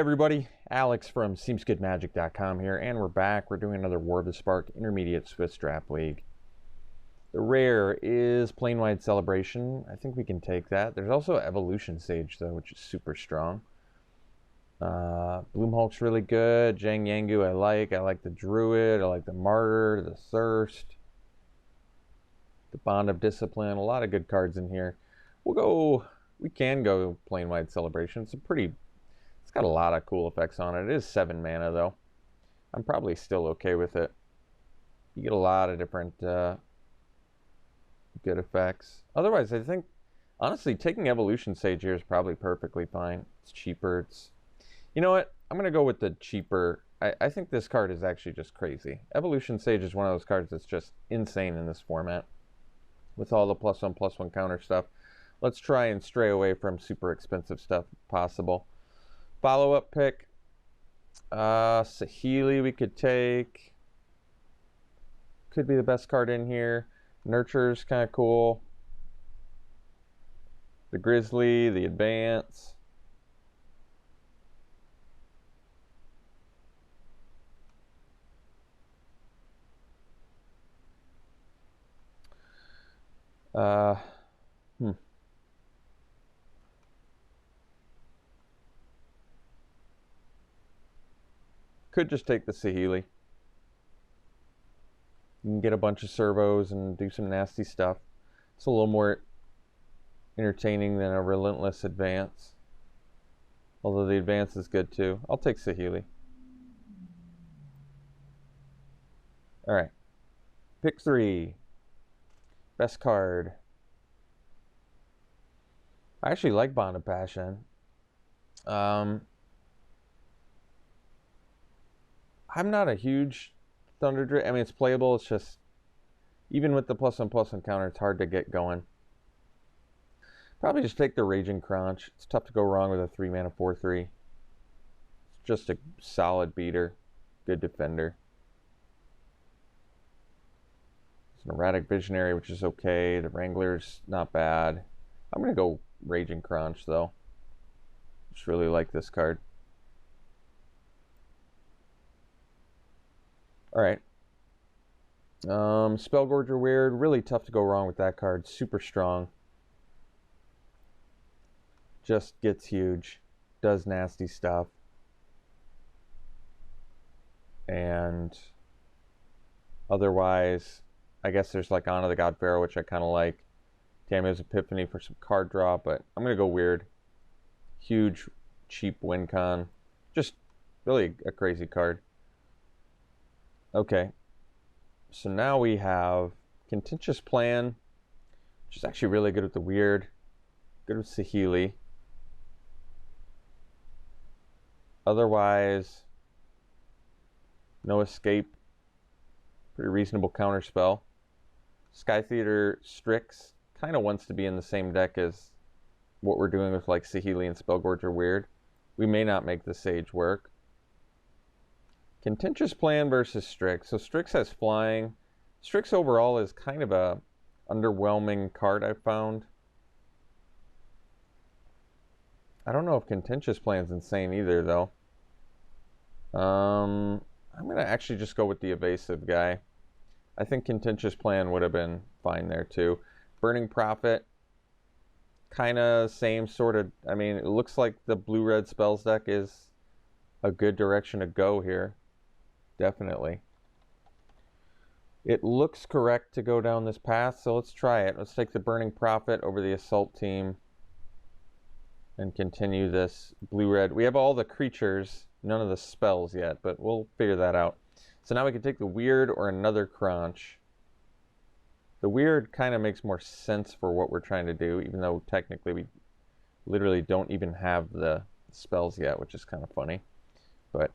everybody, Alex from SeemsGoodMagic.com here, and we're back. We're doing another War of the Spark Intermediate Swiss Draft League. The rare is Plain Wide Celebration. I think we can take that. There's also Evolution Sage, though, which is super strong. Bloomhulk's really good. Zhang Yangu I like. I like the Druid. I like the Martyr, the Thirst, the Bond of Discipline. A lot of good cards in here. We can go Plain Wide Celebration. It's got a lot of cool effects on it. It is 7 mana, though. I'm probably still okay with it. You get a lot of different good effects. Otherwise, I think, honestly, taking Evolution Sage here is probably perfectly fine. It's cheaper. You know what? I'm going to go with the cheaper. I think this card is actually just crazy. Evolution Sage is one of those cards that's just insane in this format. With all the +1/+1 counter stuff. Let's try and stray away from super expensive stuff if possible. Follow-up pick. Saheeli we could take. Could be the best card in here. Nurture's kind of cool. The Grizzly, the Advance. Could just take the Saheeli. You can get a bunch of servos and do some nasty stuff. It's a little more entertaining than a Relentless Advance. Although the Advance is good too. I'll take Saheeli. Alright. Pick 3. Best card. I actually like Bond of Passion. I'm not a huge Thunderdrift. I mean, it's playable. It's just, even with the +1/+1 counter, it's hard to get going. Probably just take the Raging Crunch. It's tough to go wrong with a 3 mana 4/3. It's just a solid beater. Good defender. It's an Erratic Visionary, which is okay. The Wrangler's not bad. I'm going to go Raging Crunch, though. Just really like this card. Alright. Spellgorger Weird. Really tough to go wrong with that card. Super strong. Just gets huge. Does nasty stuff. And otherwise, I guess there's like Honor the God Pharaoh, which I kind of like. Tamiyo's Epiphany for some card draw, but I'm going to go Weird. Huge, cheap win con. Just really a crazy card. Okay, so now we have Contentious Plan, which is actually really good with the Weird, good with Saheeli. Otherwise, No Escape, pretty reasonable counter spell. Sky Theater Strix kind of wants to be in the same deck as what we're doing with like Saheeli and Spellgorger Weird. We may not make the Sage work. Contentious Plan versus Strix. So Strix has flying. Strix overall is kind of a underwhelming card I've found. I don't know if Contentious Plan's insane either, though. I'm going to actually just go with the evasive guy. I think Contentious Plan would have been fine there, too. Burning Prophet. Kind of same sort of... I mean, it looks like the blue-red spells deck is a good direction to go here. Definitely. It looks correct to go down this path, so let's try it. Let's take the Burning Prophet over the Assault team and continue this blue-red. We have all the creatures, none of the spells yet, but we'll figure that out. So now we can take the Weird or another Crunch. The Weird kind of makes more sense for what we're trying to do, even though technically we literally don't even have the spells yet, which is kind of funny. But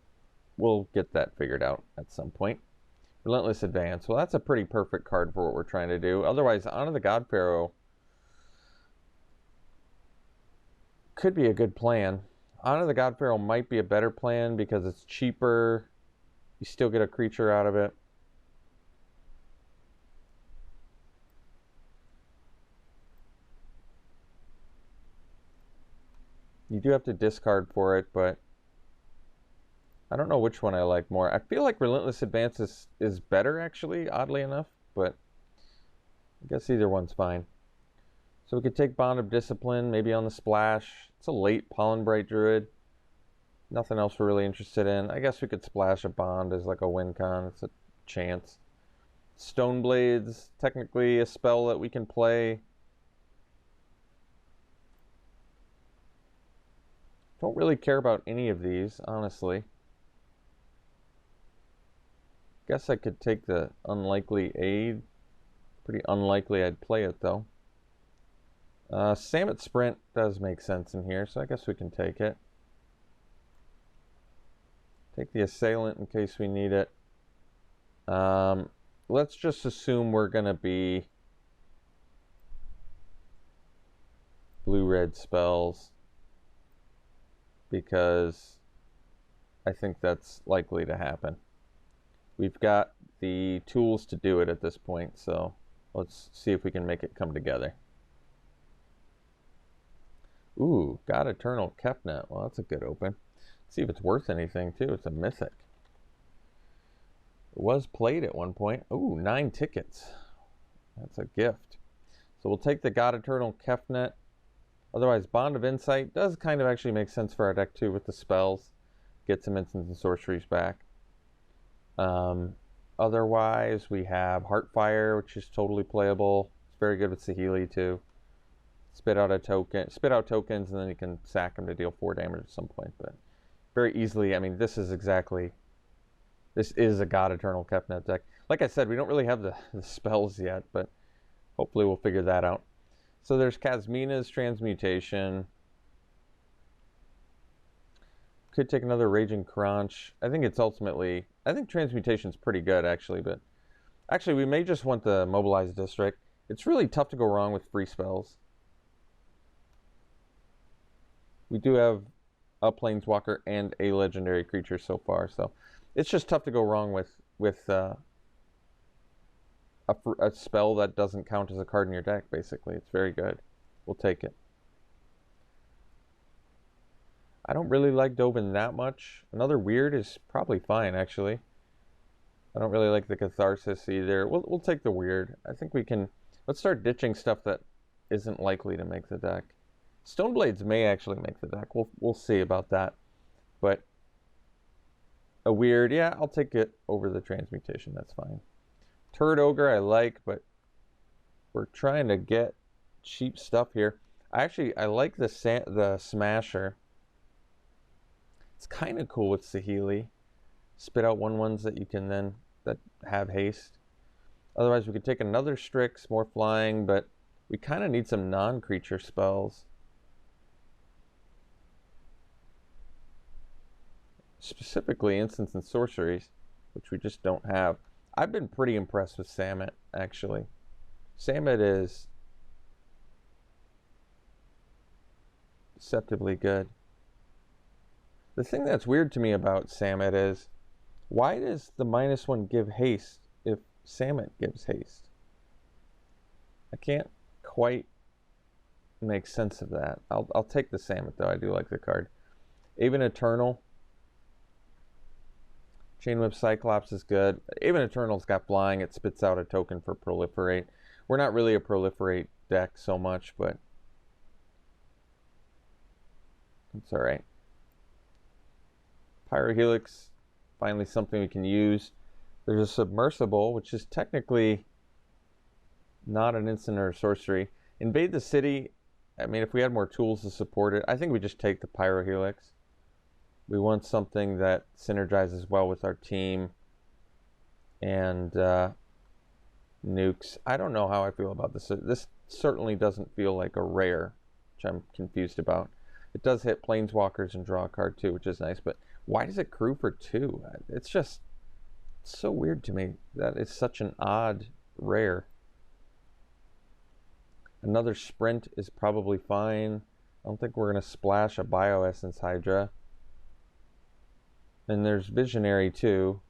we'll get that figured out at some point. Relentless Advance. Well, that's a pretty perfect card for what we're trying to do. Otherwise, Honor the God Pharaoh could be a good plan. Honor the God Pharaoh might be a better plan because it's cheaper. You still get a creature out of it. You do have to discard for it, but I don't know which one I like more. I feel like Relentless Advance is better, actually, oddly enough, but I guess either one's fine. So we could take Bond of Discipline, maybe on the splash. It's a late Pollen Bright Druid. Nothing else we're really interested in. I guess we could splash a Bond as like a win con. It's a chance. Stoneblades, technically a spell that we can play. Don't really care about any of these, honestly. Guess I could take the Unlikely Aid. Pretty unlikely I'd play it, though. Samet Sprint does make sense in here, so I guess we can take it. Take the Assailant in case we need it. Let's just assume we're going to be blue-red spells, because I think that's likely to happen. We've got the tools to do it at this point, so let's see if we can make it come together. Ooh, God Eternal Kefnet. Well, that's a good open. Let's see if it's worth anything, too. It's a mythic. It was played at one point. Ooh, 9 tickets. That's a gift. So we'll take the God Eternal Kefnet. Otherwise, Bond of Insight does kind of actually make sense for our deck, too, with the spells. Get some instants and sorceries back. Otherwise, we have Heartfire, which is totally playable. It's very good with Saheeli, too. Spit out tokens, and then you can sack them to deal 4 damage at some point. But very easily, I mean, this is a God Eternal Kefnet deck. Like I said, we don't really have the spells yet, but hopefully we'll figure that out. So there's Kazmina's Transmutation. Could take another Raging Crunch. I think Transmutation's pretty good, actually, but actually we may just want the Mobilized District. It's really tough to go wrong with free spells. We do have a Planeswalker and a legendary creature so far, so it's just tough to go wrong with a spell that doesn't count as a card in your deck, basically. It's very good. We'll take it. I don't really like Dovin that much. Another weird is probably fine, actually. I don't really like the Catharsis either. We'll take the weird. I think we can... Let's start ditching stuff that isn't likely to make the deck. Stoneblades may actually make the deck. We'll see about that. But a weird, yeah, I'll take it over the Transmutation. That's fine. Turd Ogre I like, but we're trying to get cheap stuff here. I like the Smasher. It's kind of cool with Saheeli. Spit out 1/1s that you can then that have haste. Otherwise, we could take another Strix, more flying, but we kind of need some non-creature spells. Specifically instants and sorceries, which we just don't have. I've been pretty impressed with Samet, actually. Samet is deceptively good. The thing that's weird to me about Samet is, why does the -1 give haste if Samet gives haste? I can't quite make sense of that. I'll take the Samet, though. I do like the card. Even Eternal. Chainwhip Cyclops is good. Even Eternal's got flying. It spits out a token for Proliferate. We're not really a Proliferate deck so much, but it's alright. Pyrohelix, finally something we can use. There's a Submersible, which is technically not an instant or a sorcery. Invade the City, I mean, if we had more tools to support it, I think we just take the Pyrohelix. We want something that synergizes well with our team. And nukes. I don't know how I feel about this. This certainly doesn't feel like a rare, which I'm confused about. It does hit Planeswalkers and draw a card too, which is nice, but why does it crew for 2? It's just so weird to me. That is such an odd rare. Another Sprint is probably fine. I don't think we're going to splash a Bioessence Hydra. And there's Visionary too.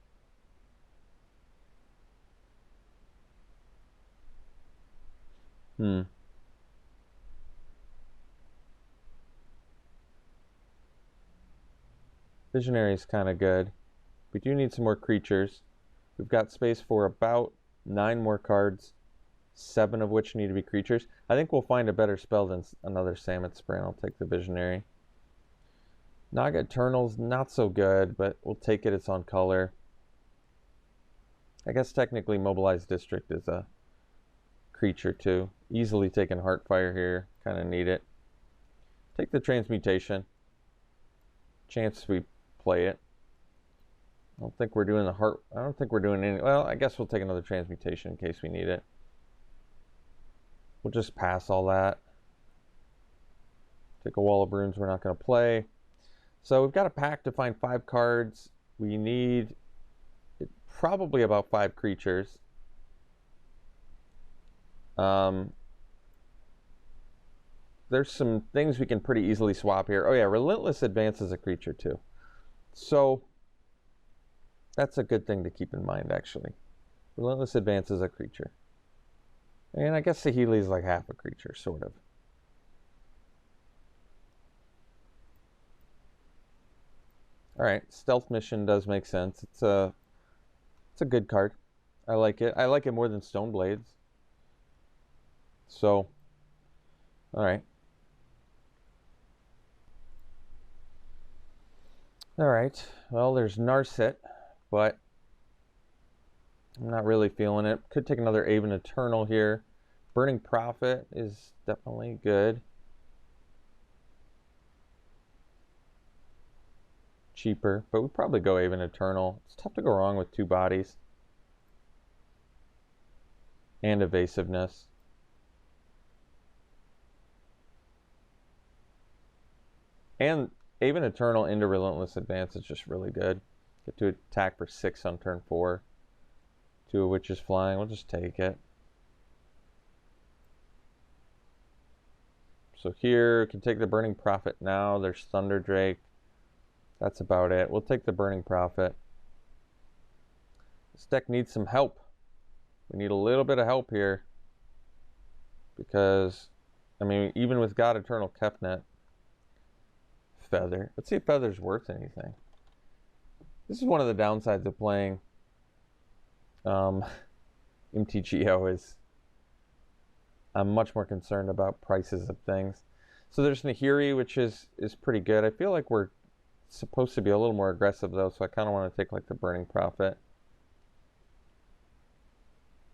Visionary is kind of good. We do need some more creatures. We've got space for about 9 more cards, 7 of which need to be creatures. I think we'll find a better spell than another Samet Sprint. I'll take the Visionary. Naga Eternal's not so good, but we'll take it. It's on color. I guess technically Mobilized District is a creature too. Easily taking Heartfire here. Kind of need it. Take the Transmutation. Chance we play it. I don't think we're doing the heart. I don't think we're doing any. Well, I guess we'll take another Transmutation in case we need it. We'll just pass all that. Take a Wall of Runes we're not going to play. So we've got a pack to find 5 cards. We need probably about 5 creatures. There's some things we can pretty easily swap here. Oh yeah, Relentless Advance is a creature too. So that's a good thing to keep in mind, actually. Relentless Advance is a creature. And I guess Saheeli is like half a creature, sort of. Alright, Stealth Mission does make sense. It's a good card. I like it. I like it more than Stone Blades. So, alright. Alright, well, there's Narset, but I'm not really feeling it. Could take another Aven Eternal here. Burning Prophet is definitely good. Cheaper, but we'd probably go Aven Eternal. It's tough to go wrong with 2 bodies. And Evasiveness. And Aven Eternal into Relentless Advance is just really good. Get to attack for 6 on turn 4. 2 of which is flying. We'll just take it. So here, we can take the Burning Prophet now. There's Thunder Drake. That's about it. We'll take the Burning Prophet. This deck needs some help. We need a little bit of help here. Because, I mean, even with God Eternal Kefnet, Feather. Let's see if Feather's worth anything. This is one of the downsides of playing MTGO is I'm much more concerned about prices of things. So there's Nahiri, which is pretty good. I feel like we're supposed to be a little more aggressive though, so I kind of want to take like the Burning Prophet.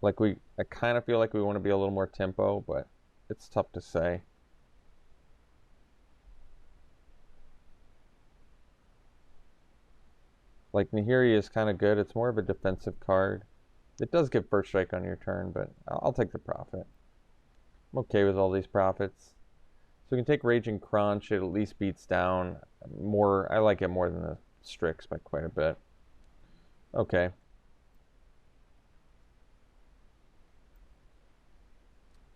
Like I kind of feel like we want to be a little more tempo, but it's tough to say. Like Nahiri is kind of good. It's more of a defensive card. It does give first strike on your turn, but I'll take the Prophet. I'm okay with all these profits. So we can take Raging Crunch. It at least beats down more. I like it more than the Strix by quite a bit. Okay.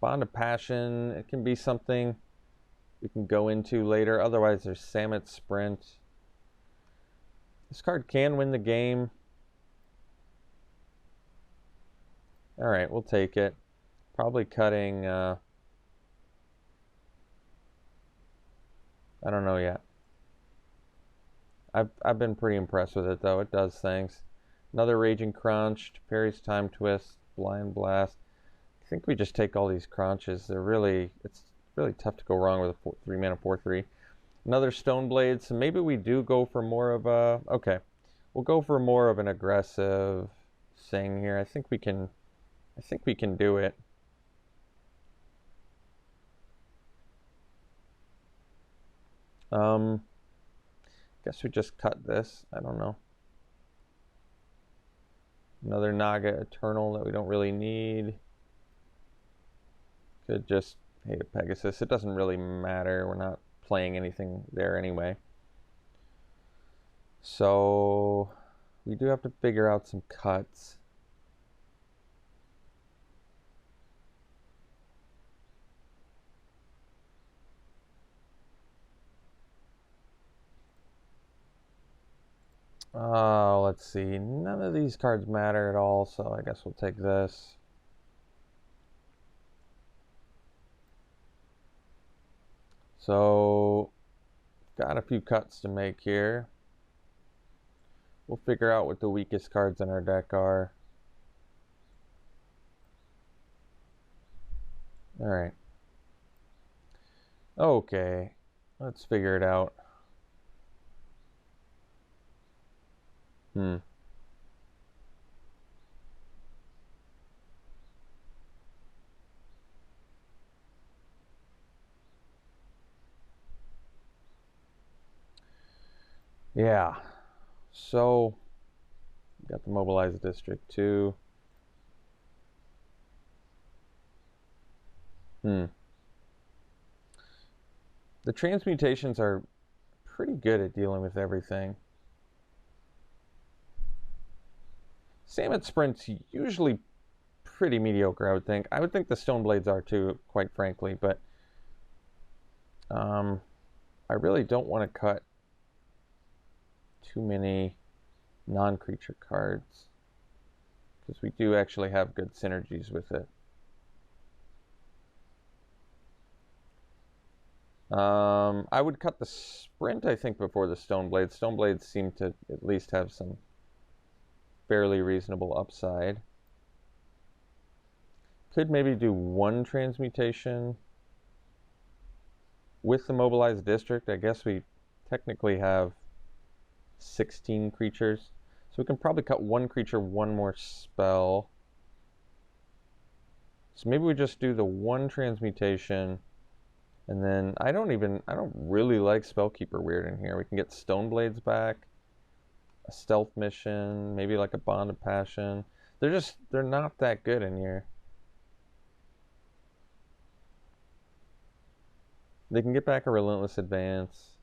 Bond of Passion. It can be something we can go into later. Otherwise, there's Samet Sprint. This card can win the game. Alright, we'll take it. Probably cutting... I don't know yet. I've been pretty impressed with it, though. It does things. Another Raging Crunch. Parry's Time Twist. Blind Blast. I think we just take all these crunches. It's really tough to go wrong with a 3-mana 4/3. Another Stone Blade, so maybe we do go for more of a... Okay, we'll go for more of an aggressive thing here. I think we can do it. Guess we just cut this. I don't know. Another Naga Eternal that we don't really need. Could just hate a Pegasus. It doesn't really matter. We're not playing anything there anyway. So we do have to figure out some cuts. Oh, let's see. None of these cards matter at all, so I guess we'll take this. So, got a few cuts to make here. We'll figure out what the weakest cards in our deck are. All right. Okay, let's figure it out. Yeah. So, got the mobilized district too. The transmutations are pretty good at dealing with everything. Salmon Sprint's usually pretty mediocre, I would think. I would think the Stone Blades are too, quite frankly, but I really don't want to cut too many non-creature cards because we do actually have good synergies with it. I would cut the Sprint, I think, before the Stone Blades. Stone Blades seem to at least have some fairly reasonable upside. Could maybe do one transmutation with the mobilized district. I guess we technically have 16 creatures. So we can probably cut one creature, one more spell. So maybe we just do the one transmutation. And then I don't really like Spellkeeper Weird in here. We can get Stone Blades back, a Stealth Mission, maybe like a Bond of Passion. They're not that good in here. They can get back a Relentless Advance.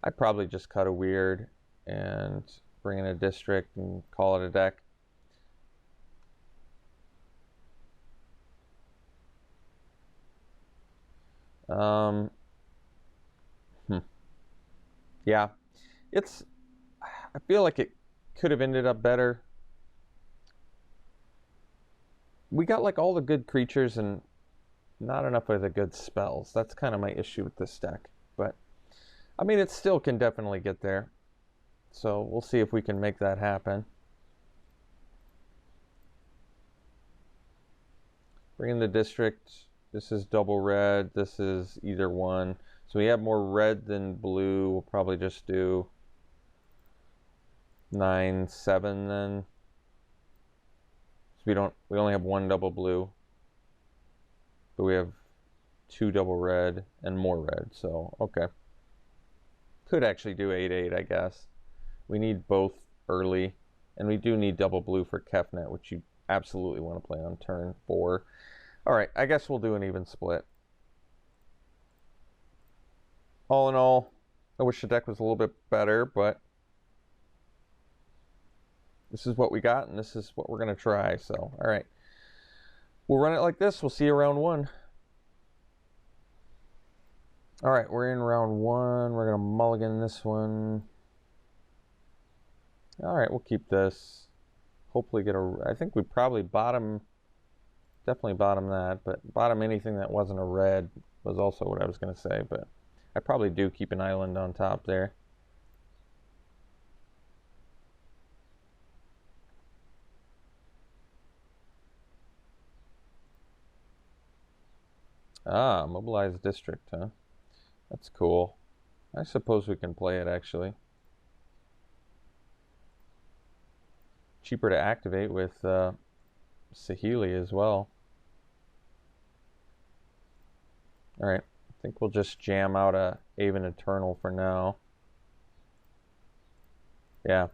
I'd probably just cut a Weird and bring in a District and call it a deck. Yeah, I feel like it could have ended up better. We got like all the good creatures and not enough of the good spells. That's kind of my issue with this deck. But, I mean, it still can definitely get there. So we'll see if we can make that happen. Bring in the District. This is double red. This is either one. So we have more red than blue. We'll probably just do 9/7 then. So we only have one double blue. But we have two double red and more red. So, okay. Could actually do 8/8, I guess. We need both early. And we do need double blue for Kefnet, which you absolutely want to play on turn 4. Alright, I guess we'll do an even split. All in all, I wish the deck was a little bit better, but this is what we got, and this is what we're going to try. So, alright. We'll run it like this. We'll see you round 1. Alright, we're in round 1. We're going to mulligan this one. Alright, we'll keep this. Hopefully get a... I think we probably definitely bottom that, but bottom anything that wasn't a red was also what I was going to say, but I probably do keep an island on top there. Ah, mobilized district, huh? That's cool. I suppose we can play it, actually. Cheaper to activate with Saheeli as well. Alright, I think we'll just jam out a Aven Eternal for now. Yeah.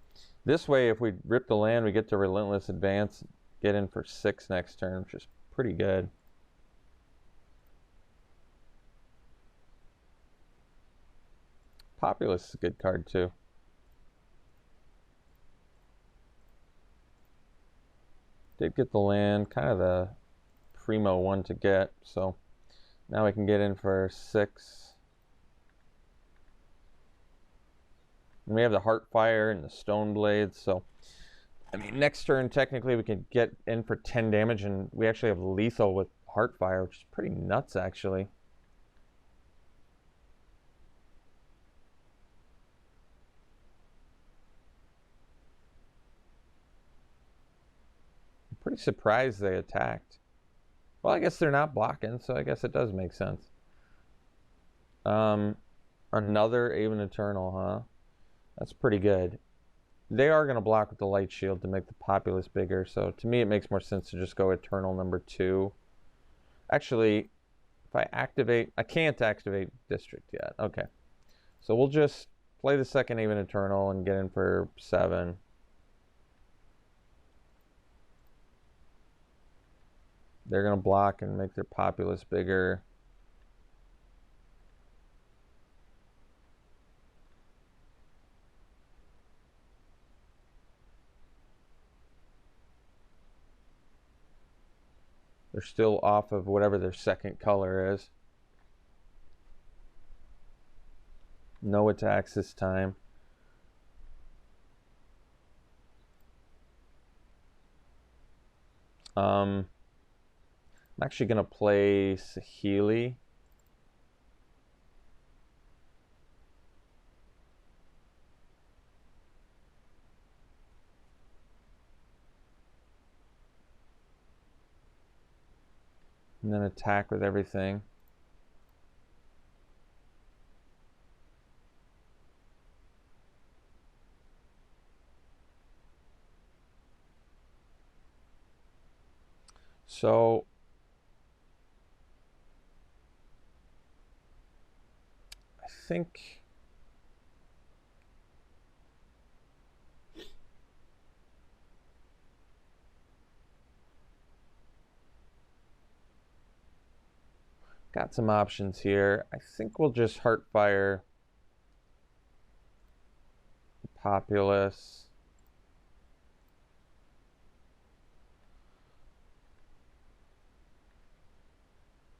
This way, if we rip the land, we get to Relentless Advance, get in for 6 next turn, which is pretty good. Populous is a good card, too. Did get the land, kind of the primo one to get, so now we can get in for 6. And we have the Heartfire and the Stone Blades, so I mean, next turn technically we can get in for 10 damage, and we actually have lethal with Heartfire, which is pretty nuts, actually. Pretty surprised they attacked. Well, I guess they're not blocking, so I guess it does make sense. Another Aven Eternal, huh? That's pretty good. They are going to block with the Light Shield to make the populace bigger, so to me it makes more sense to just go Eternal number 2. Actually, if I activate... I can't activate District yet. Okay. So we'll just play the second Aven Eternal and get in for 7. They're going to block and make their populace bigger. They're still off of whatever their second color is. No attacks this time. I'm actually going to play Saheeli. And then attack with everything. So I think got some options here. I think we'll just Heartfire Populace.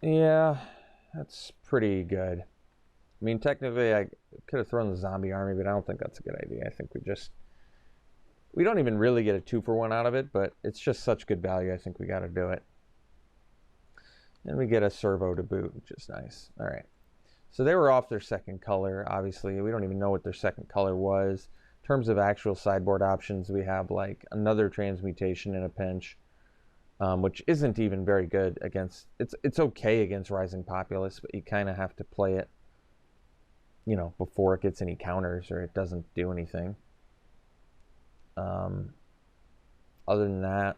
Yeah, that's pretty good. I mean, technically, I could have thrown the zombie army, but I don't think that's a good idea. I think we don't even really get a 2-for-1 out of it, but it's just such good value. I think we got to do it. And we get a servo to boot, which is nice. All right. So they were off their second color, obviously. We don't even know what their second color was. In terms of actual sideboard options, we have like another transmutation in a pinch, which isn't even very good against... It's okay against Rising Populace, but you kind of have to play it, you know, before it gets any counters or it doesn't do anything. Other than that,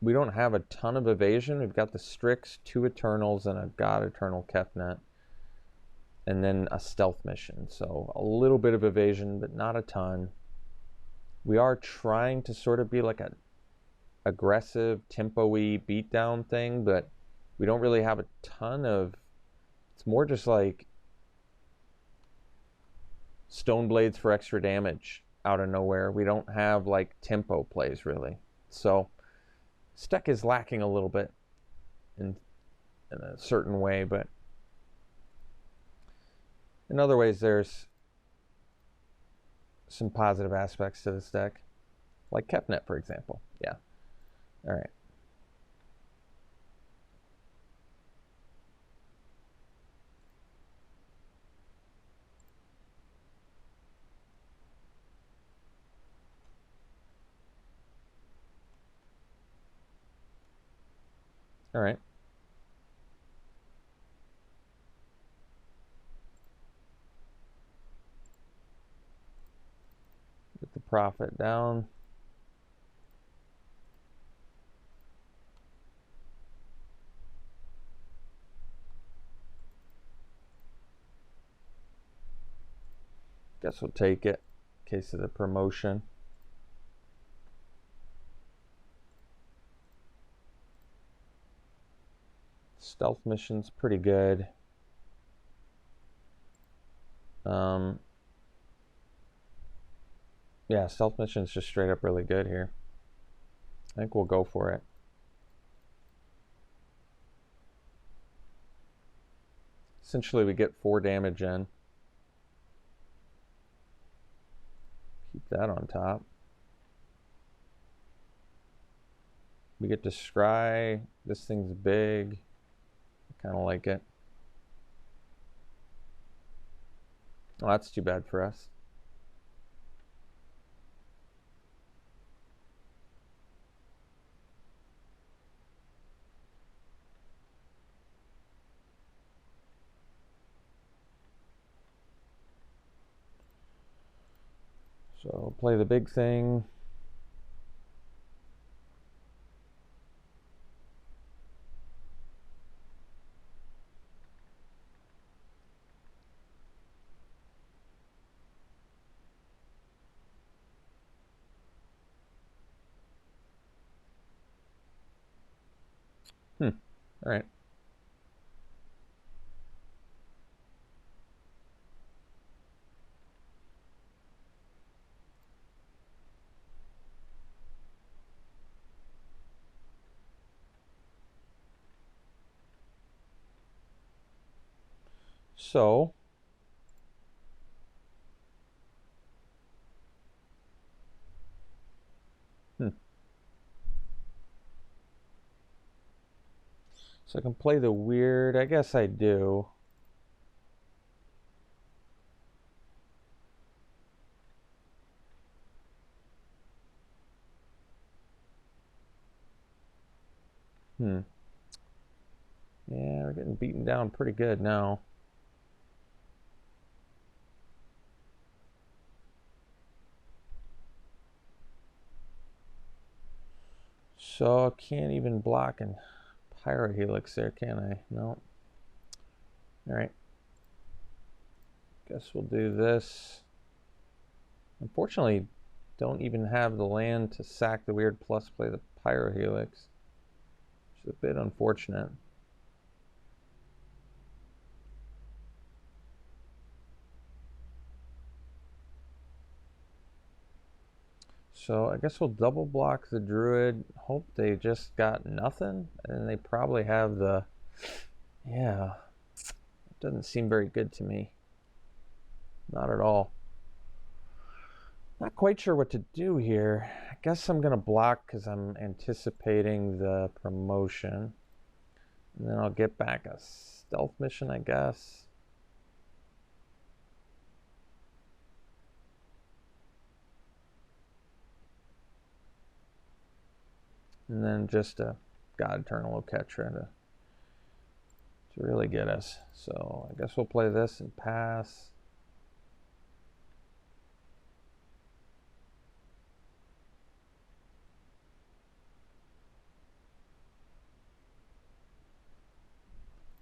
we don't have a ton of evasion. We've got the Strix, 2 Eternals, and a God Eternal Kefnet. And then a stealth mission. So a little bit of evasion, but not a ton. We are trying to sort of be like a aggressive, tempo-y beatdown thing, but we don't really have a ton of... It's more just like Stone Blades for extra damage out of nowhere. We don't have like tempo plays really. So this deck is lacking a little bit in a certain way, but in other ways there's some positive aspects to this deck, like Kefnet, for example. Yeah. All right. All right. Get the profit down. Guess we'll take it in case of the promotion. Stealth mission's pretty good. Yeah, stealth mission's just straight up really good here. I think we'll go for it. Essentially, we get 4 damage in. Keep that on top. We get to scry. This thing's big. I kind of like it. Oh, that's too bad for us. So play the big thing. All right. So so I can play the weird. I guess I do. Yeah, we're getting beaten down pretty good now. So I can't even block and Pyrohelix there, can I? No. All right. Guess we'll do this. Unfortunately, don't even have the land to sack the weird plus play the Pyrohelix, which is a bit unfortunate. So I guess we'll double block the Druid. Hope they just got nothing. And they probably have the... Yeah. It doesn't seem very good to me. Not at all. Not quite sure what to do here. I guess I'm going to block because I'm anticipating the promotion. And then I'll get back a stealth mission, I guess. And then just a God Eternal Oketra to really get us. So I guess we'll play this and pass.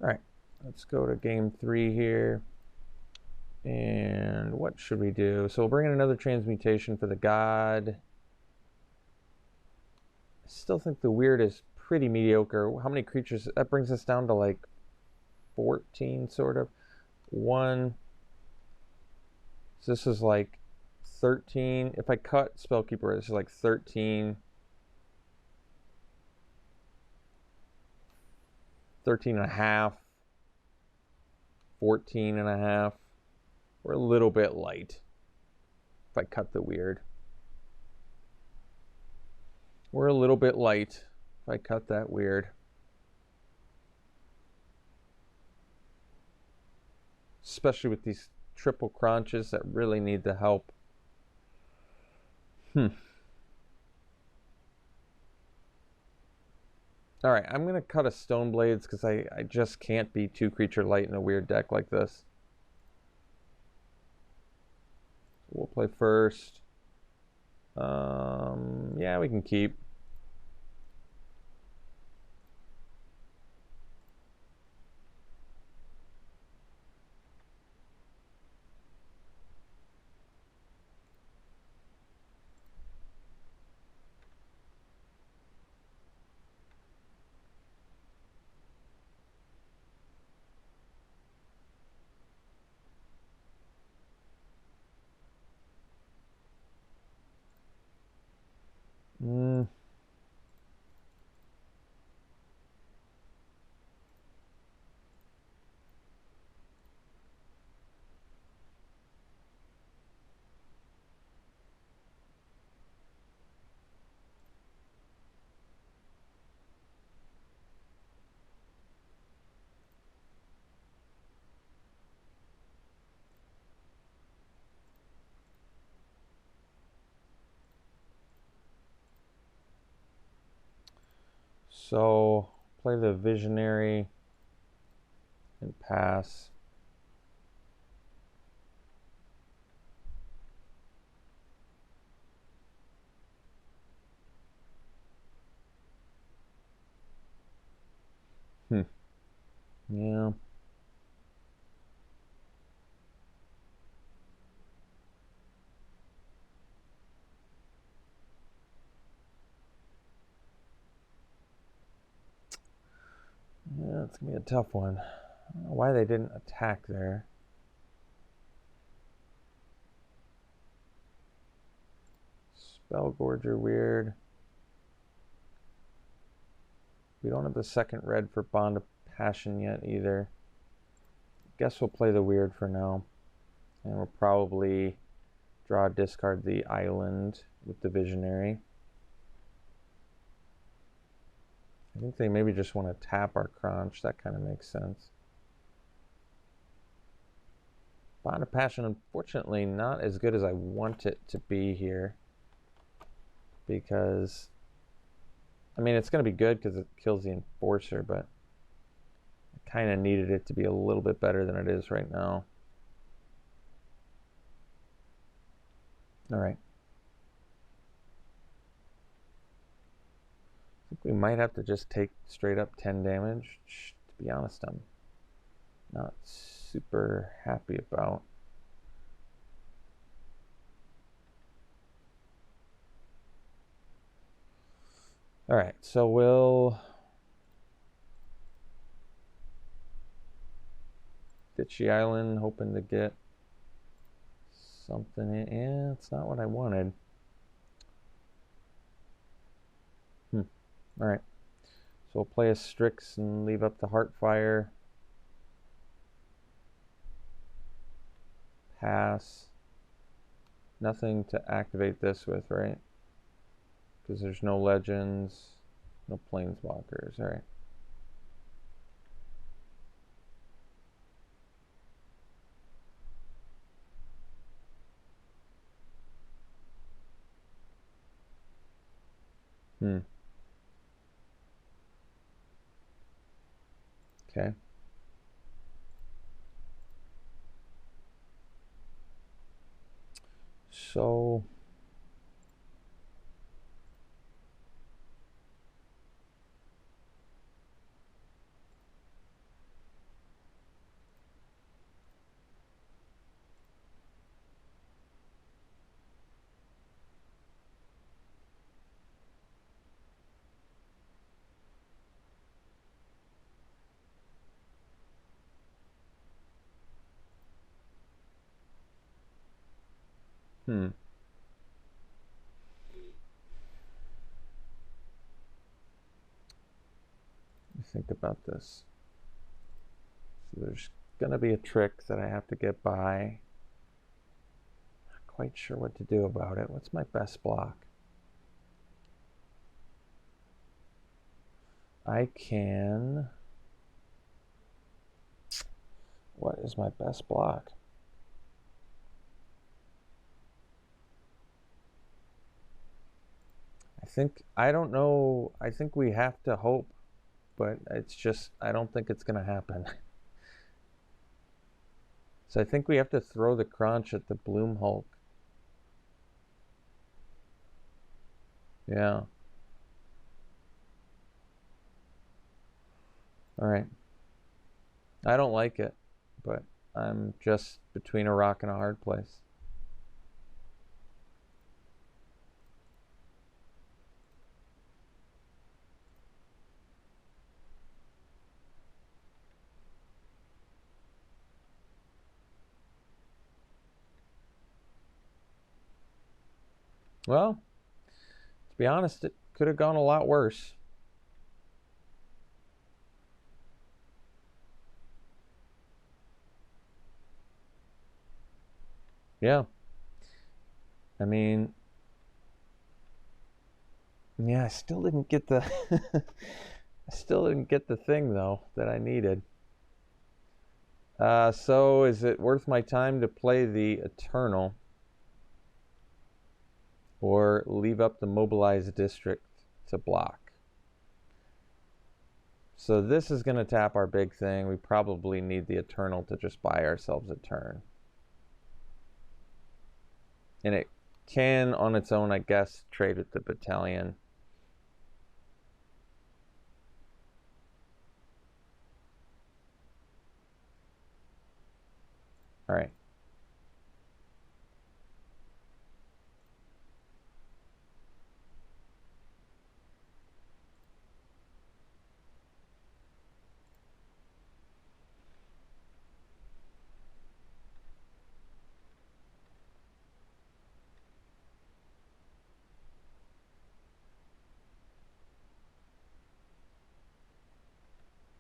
All right, let's go to game 3 here. And what should we do? So we'll bring in another transmutation for the God. I still think the weird is pretty mediocre. How many creatures? That brings us down to like 14, sort of. 1. So this is like 13. If I cut Spellkeeper, this is like 13. 13 and a half. 14 and a half. We're a little bit light if I cut the weird. We're a little bit light if I cut that weird. Especially with these triple crunches that really need the help. All right, I'm going to cut a Stoneblades because I just can't be 2 creature light in a weird deck like this. We'll play first. Yeah, we can keep. So play the Visionary and pass. Yeah. Yeah, it's going to be a tough one. I don't know why they didn't attack there. Spellgorger, weird. We don't have the second red for Bond of Passion yet either. Guess we'll play the weird for now. And we'll probably draw, discard the island with the Visionary. I think they maybe just want to tap our Crunch. That kind of makes sense. Bond of Passion, unfortunately, not as good as I want it to be here. Because, I mean, it's going to be good because it kills the Enforcer, but I kind of needed it to be a little bit better than it is right now. All right. I think we might have to just take straight up 10 damage, which, to be honest, I'm not super happy about. All right, so we'll ditch the island, hoping to get something in. Yeah, it's not what I wanted. All right, so we'll play a Strix and leave up the Heartfire. Pass. Nothing to activate this with, right? Because there's no legends, no planeswalkers. All right. Okay. So think about this. So there's going to be a trick that I have to get by. Not quite sure what to do about it. What's my best block? I can... What is my best block? I don't know. I think we have to hope, but it's just, I don't think it's going to happen. So I think we have to throw the Crunch at the Bloom Hulk. Yeah. All right. I don't like it, but I'm just between a rock and a hard place. Well, to be honest, it could have gone a lot worse. Yeah. I mean, yeah, I still didn't get the I still didn't get the thing though that I needed. So is it worth my time to play the Eternal or leave up the Mobilized District to block? So this is going to tap our big thing. We probably need the Eternal to just buy ourselves a turn. And it can, on its own, I guess, trade with the Battalion. All right.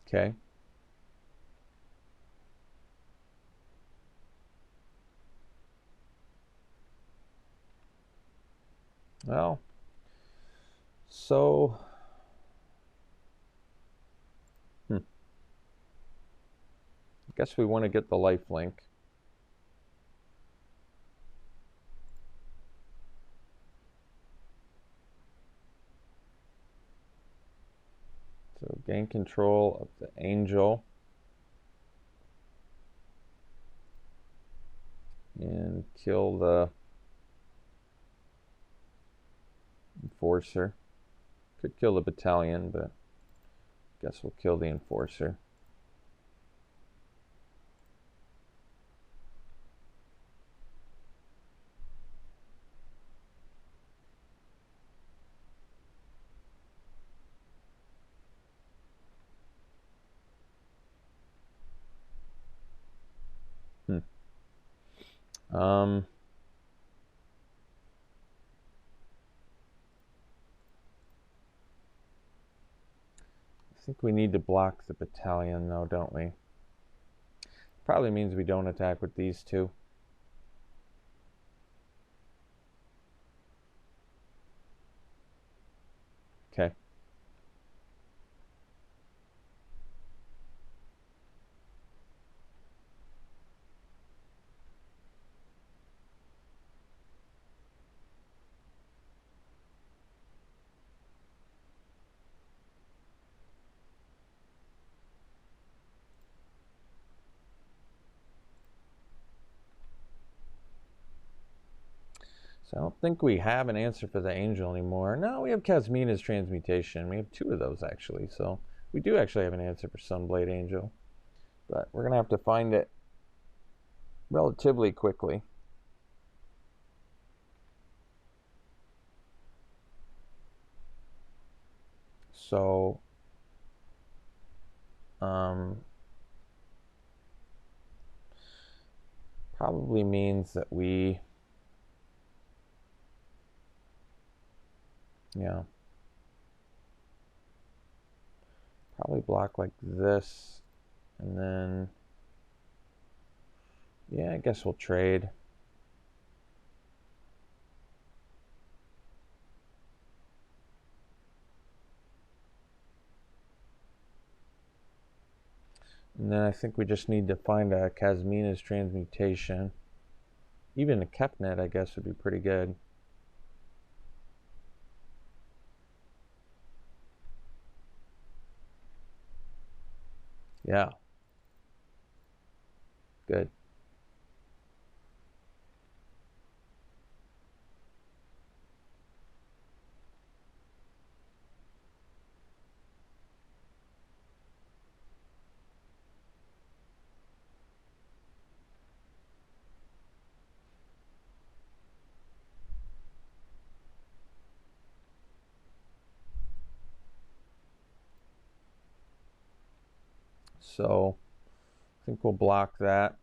Okay. Well, so I guess we want to get the life link. So gain control of the angel. And kill the enforcer. Could kill the battalion, but guess we'll kill the enforcer. I think we need to block the battalion though, don't we? Probably means we don't attack with these two. Okay. So I don't think we have an answer for the angel anymore. No, we have Kasmina's transmutation. We have two of those actually. So we do actually have an answer for Sunblade Angel. But we're going to have to find it relatively quickly. So probably means that we, yeah, probably block like this, and then, yeah, I guess we'll trade. And then I think we just need to find a Kasmina's transmutation. Even a Kepnet, I guess, would be pretty good. Yeah. Good. So I think we'll block that.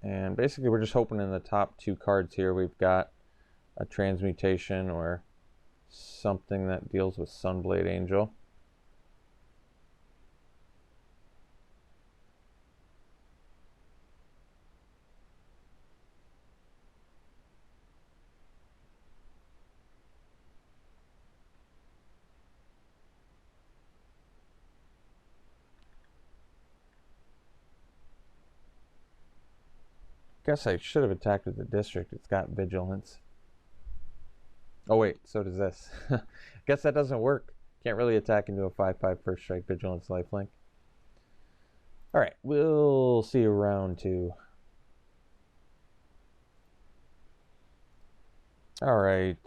And basically we're just hoping in the top two cards here we've got a transmutation or something that deals with Sunblade Angel. Guess I should have attacked with the district. It's got vigilance. Oh wait, so does this. Guess that doesn't work. Can't really attack into a 5/5 first strike vigilance lifelink. All right, we'll see you round two. All right,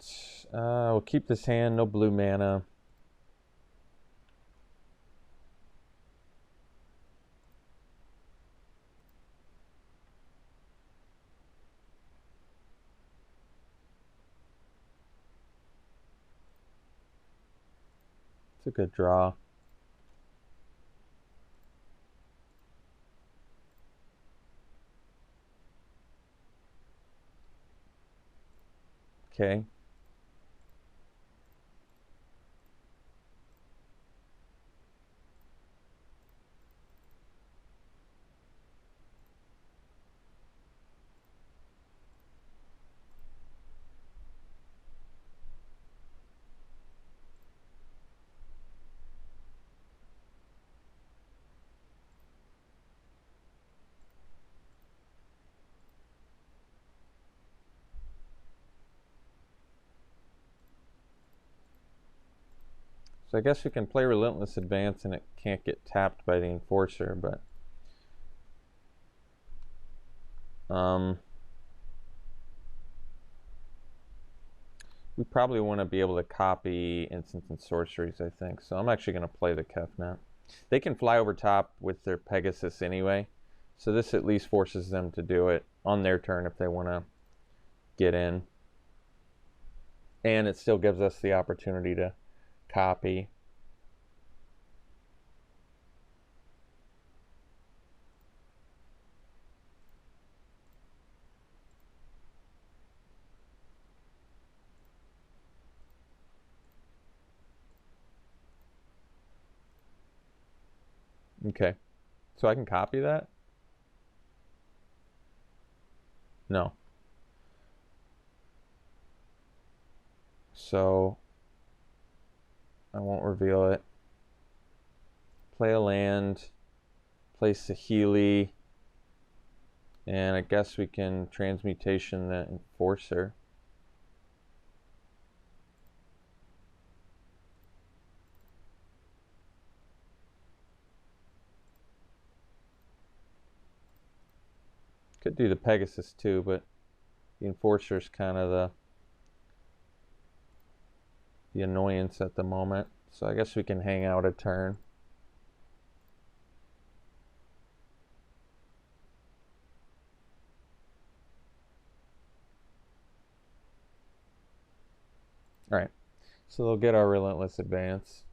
we'll keep this hand. No blue mana. It's a good draw. Okay. So I guess we can play Relentless Advance and it can't get tapped by the Enforcer, but we probably want to be able to copy instants and sorceries, I think. So I'm actually going to play the Kefnet. They can fly over top with their Pegasus anyway, so this at least forces them to do it on their turn if they want to get in. And it still gives us the opportunity to copy. Okay, so I can copy that? No. So I won't reveal it. Play a land, play Saheeli, and I guess we can transmutation the Enforcer. Could do the Pegasus too, but the Enforcer's kind of the annoyance at the moment. So I guess we can hang out a turn. Alright, so they'll get our Relentless Advance.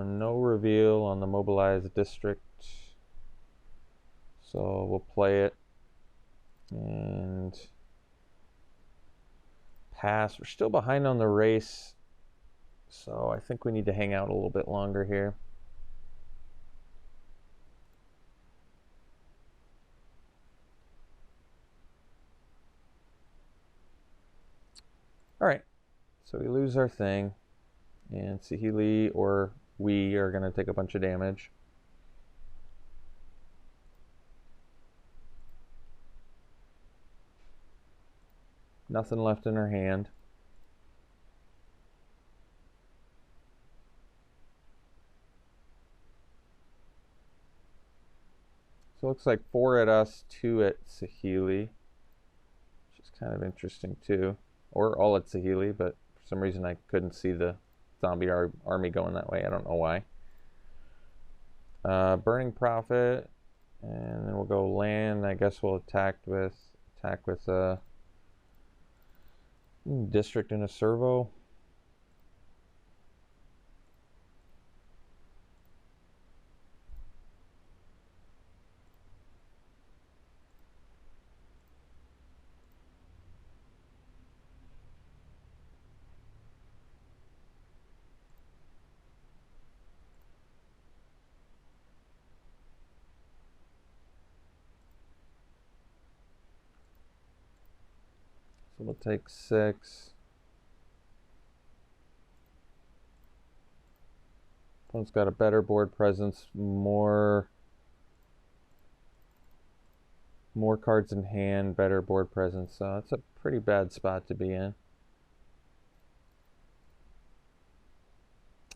No reveal on the Mobilized District. So we'll play it. And pass. We're still behind on the race. So I think we need to hang out a little bit longer here. Alright, so we lose our thing. And Saheeli or we are going to take a bunch of damage. Nothing left in her hand. So it looks like 4 at us, 2 at Saheeli, which is kind of interesting too. Or all at Saheeli, but for some reason I couldn't see the zombie army going that way. I don't know why. Burning Prophet, and then we'll go land. I guess we'll attack with a district and a servo. So we'll take 6. Opponent's got a better board presence, more cards in hand, better board presence. So it's a pretty bad spot to be in.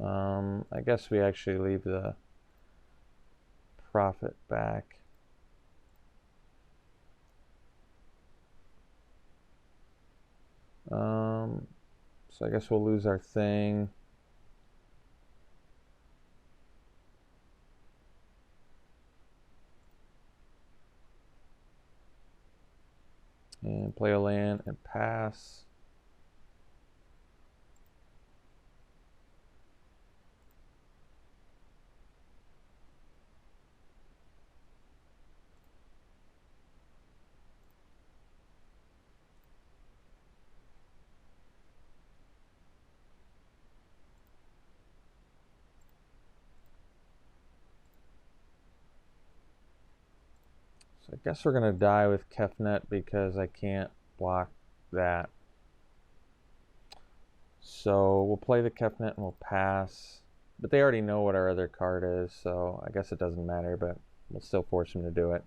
I guess we actually leave the Prophet back. So I guess we'll lose our thing. And play a land and pass. So I guess we're going to die with Kefnet because I can't block that. So we'll play the Kefnet and we'll pass. But they already know what our other card is, so I guess it doesn't matter, but we'll still force him to do it.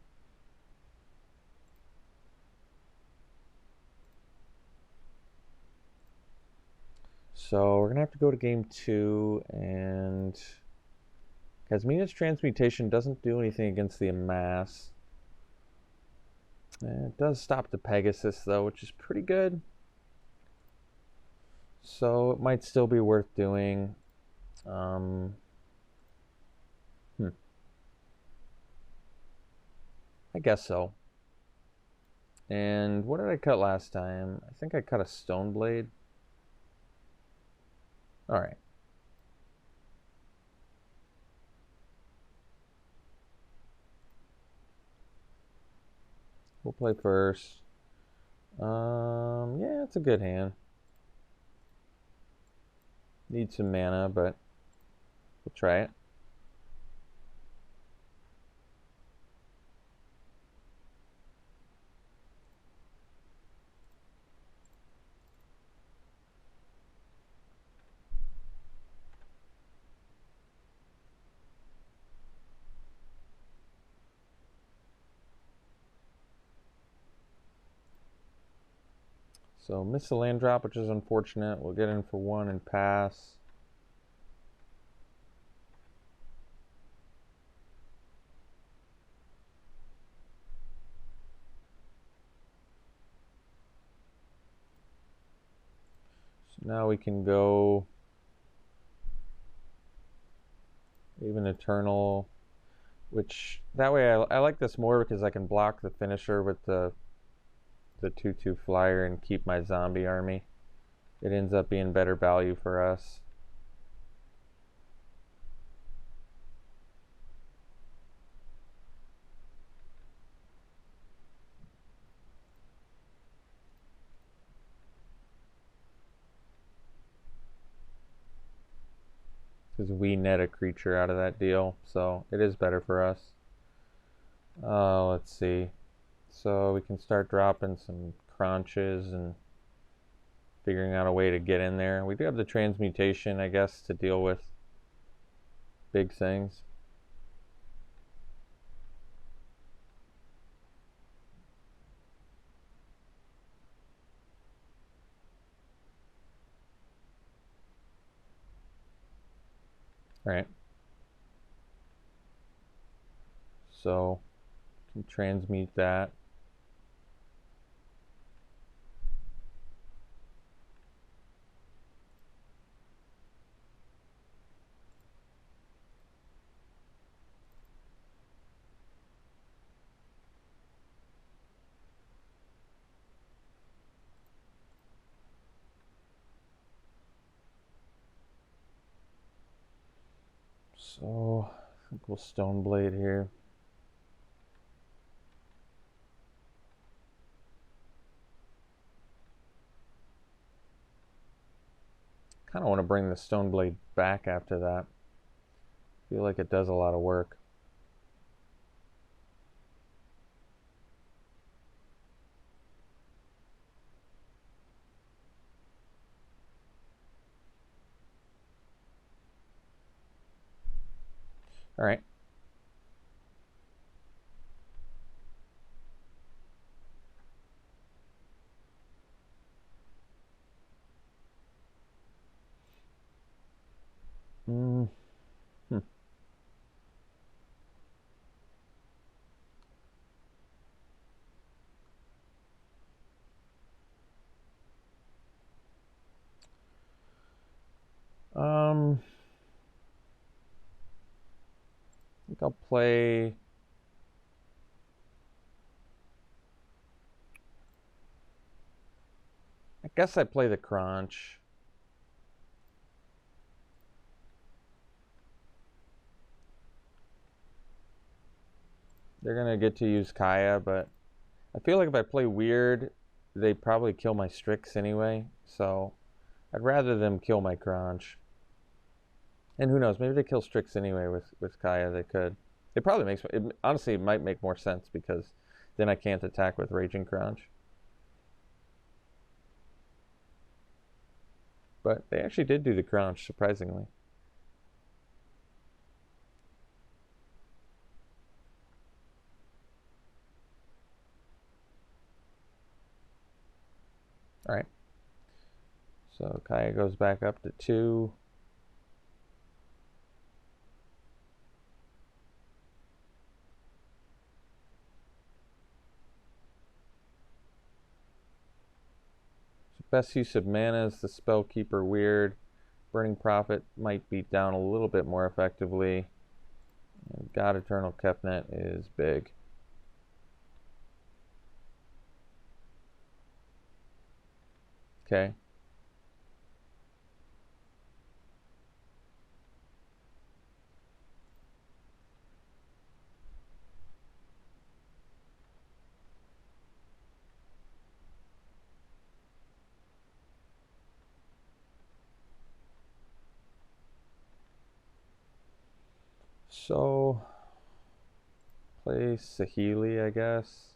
So we're going to have to go to game 2, and Kazmina's Transmutation doesn't do anything against the Amass. It does stop the Pegasus, though, which is pretty good. So it might still be worth doing. I guess so. And what did I cut last time? I think I cut a Stone Blade. All right. We'll play first. Yeah, it's a good hand. Need some mana, but we'll try it. So miss the land drop, which is unfortunate. We'll get in for 1 and pass. So now we can go even Eternal, which that way I like this more because I can block the finisher with the 2/2 flyer and keep my zombie army. It ends up being better value for us. Because we net a creature out of that deal, so it is better for us. Let's see. So we can start dropping some crunches and figuring out a way to get in there. We do have the transmutation, I guess, to deal with big things. All right. So can transmute that. So I think we'll Stone Blade here. Kind of want to bring the Stone Blade back after that. Feel like it does a lot of work. All right. I think I'll play Guess I play the crunch. They're gonna get to use Kaya, but I feel like if I play weird, they probably kill my Strix anyway. So I'd rather them kill my crunch. And who knows? Maybe they kill Strix anyway with Kaya. They could. It probably makes it, honestly, it might make more sense because then I can't attack with Raging Crunch. But they actually did do the crunch, surprisingly. All right. So Kaya goes back up to 2. So best use of mana is the Spellkeeper Weird. Burning Prophet might beat down a little bit more effectively. And God Eternal Kefnet is big. Okay. So, play Saheeli, I guess.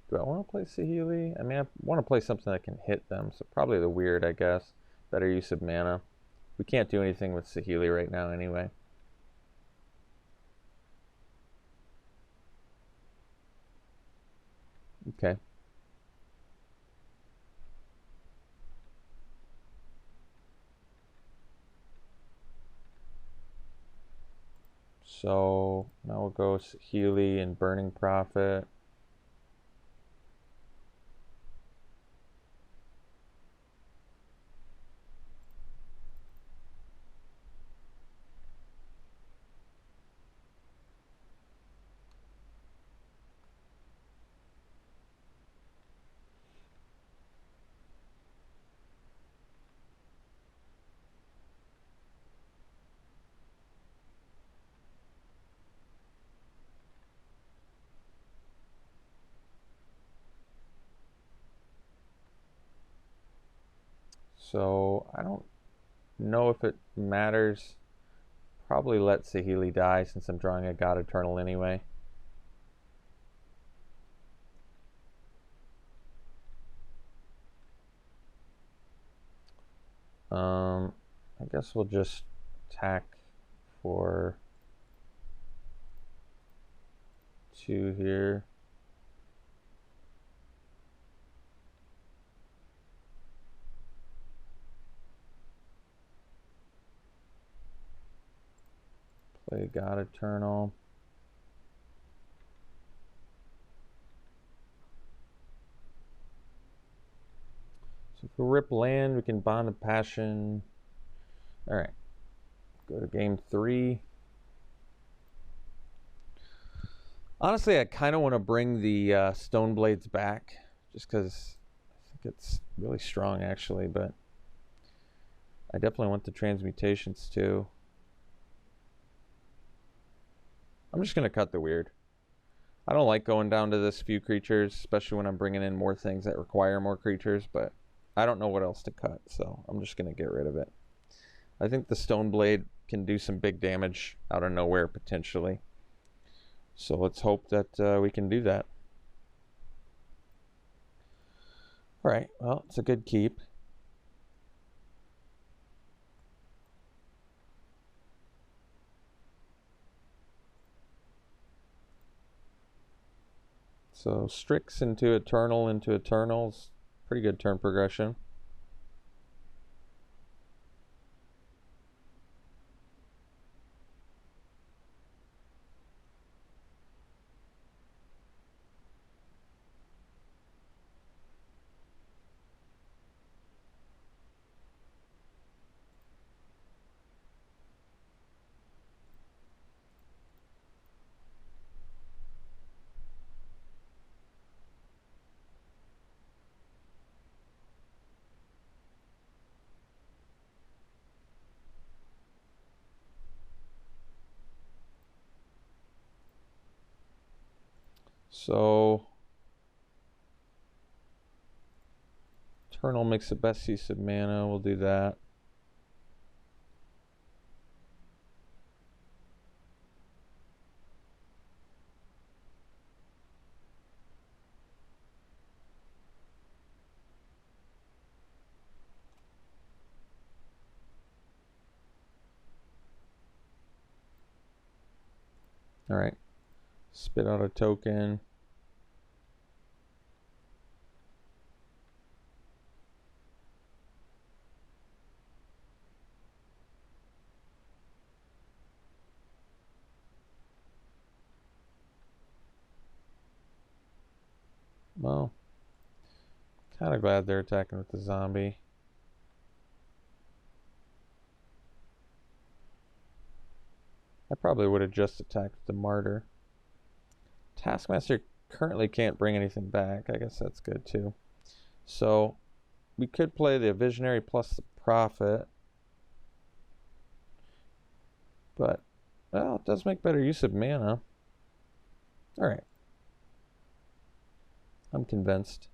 Do I want to play Saheeli? I mean, I want to play something that can hit them, so probably the weird, I guess. Better use of mana. We can't do anything with Saheeli right now anyway. Okay. So now we'll go Saheeli and Burning Prophet. So I don't know if it matters. Probably let Saheeli die since I'm drawing a God Eternal anyway. I guess we'll just attack for 2 here. Play God Eternal. So if we rip land, we can Bond of Passion. All right, go to game 3. Honestly, I kind of want to bring the Stone Blades back, just because I think it's really strong, actually. But I definitely want the Transmutations too. I'm just gonna cut the weird. I don't like going down to this few creatures, especially when I'm bringing in more things that require more creatures. But I don't know what else to cut, so I'm just gonna get rid of it. I think the Stone Blade can do some big damage out of nowhere potentially. So let's hope that we can do that. All right, well, it's a good keep. So Strix into Eternals. Pretty good turn progression. So Eternal makes the best use of mana. We'll do that. All right. Spit out a token. Well, kind of glad they're attacking with the zombie. I probably would have just attacked the martyr. Taskmaster currently can't bring anything back. I guess that's good too. So we could play the Visionary plus the Prophet. But, well, it does make better use of mana. Alright. I'm convinced.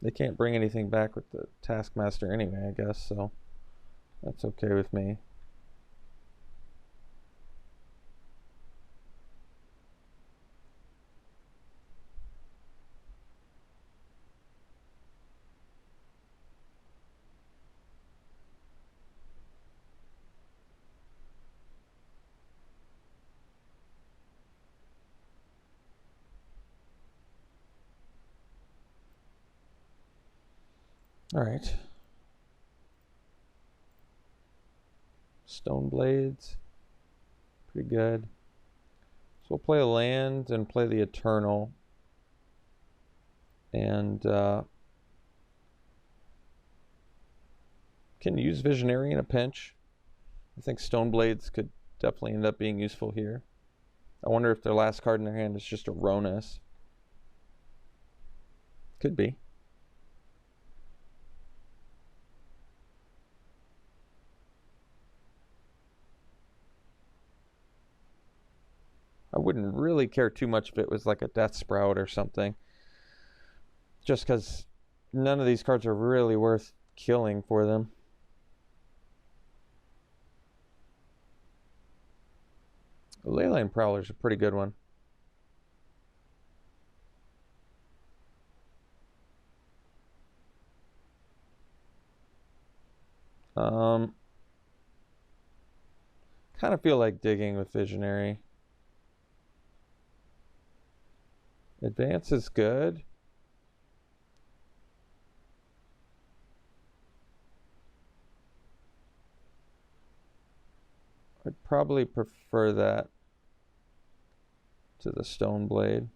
They can't bring anything back with the Taskmaster anyway, I guess, so that's okay with me. Alright. Stone Blades. Pretty good. So we'll play a land and play the Eternal. And can use Visionary in a pinch. I think Stone Blades could definitely end up being useful here. I wonder if their last card in their hand is just a Ronus. Could be. I wouldn't really care too much if it was like a Death Sprout or something. Just because none of these cards are really worth killing for them. The Leyline Prowler's a pretty good one. Kind of feel like digging with Visionary. Advance is good. I'd probably prefer that to the Stone Blade.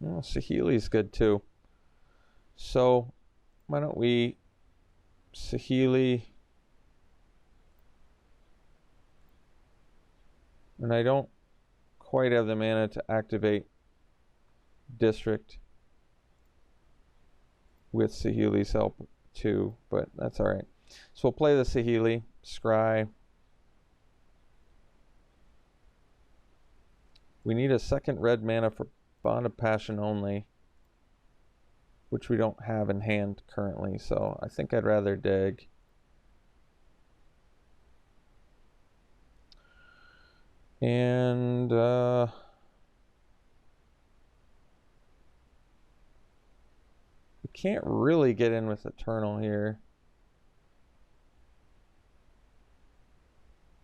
Oh, Saheeli's good too. So why don't we Saheeli? And I don't quite have the mana to activate District with Saheeli's help too, but that's alright. So we'll play the Saheeli, Scry. We need a second red mana for Bond of Passion only, which we don't have in hand currently, so I think I'd rather dig. And we can't really get in with Eternal here.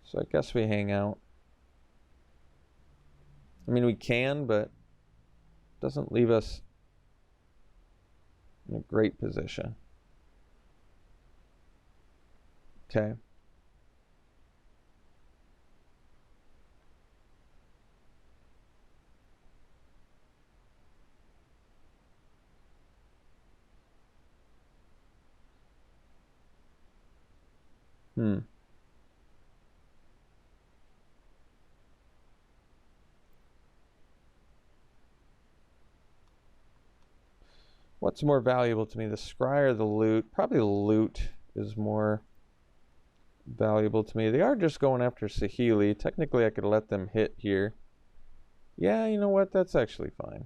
So I guess we hang out. I mean, we can, but it doesn't leave us in a great position. Okay. What's more valuable to me, the scry or the loot? Probably the loot is more valuable to me. They are just going after Saheeli. Technically, I could let them hit here. Yeah, you know what? That's actually fine.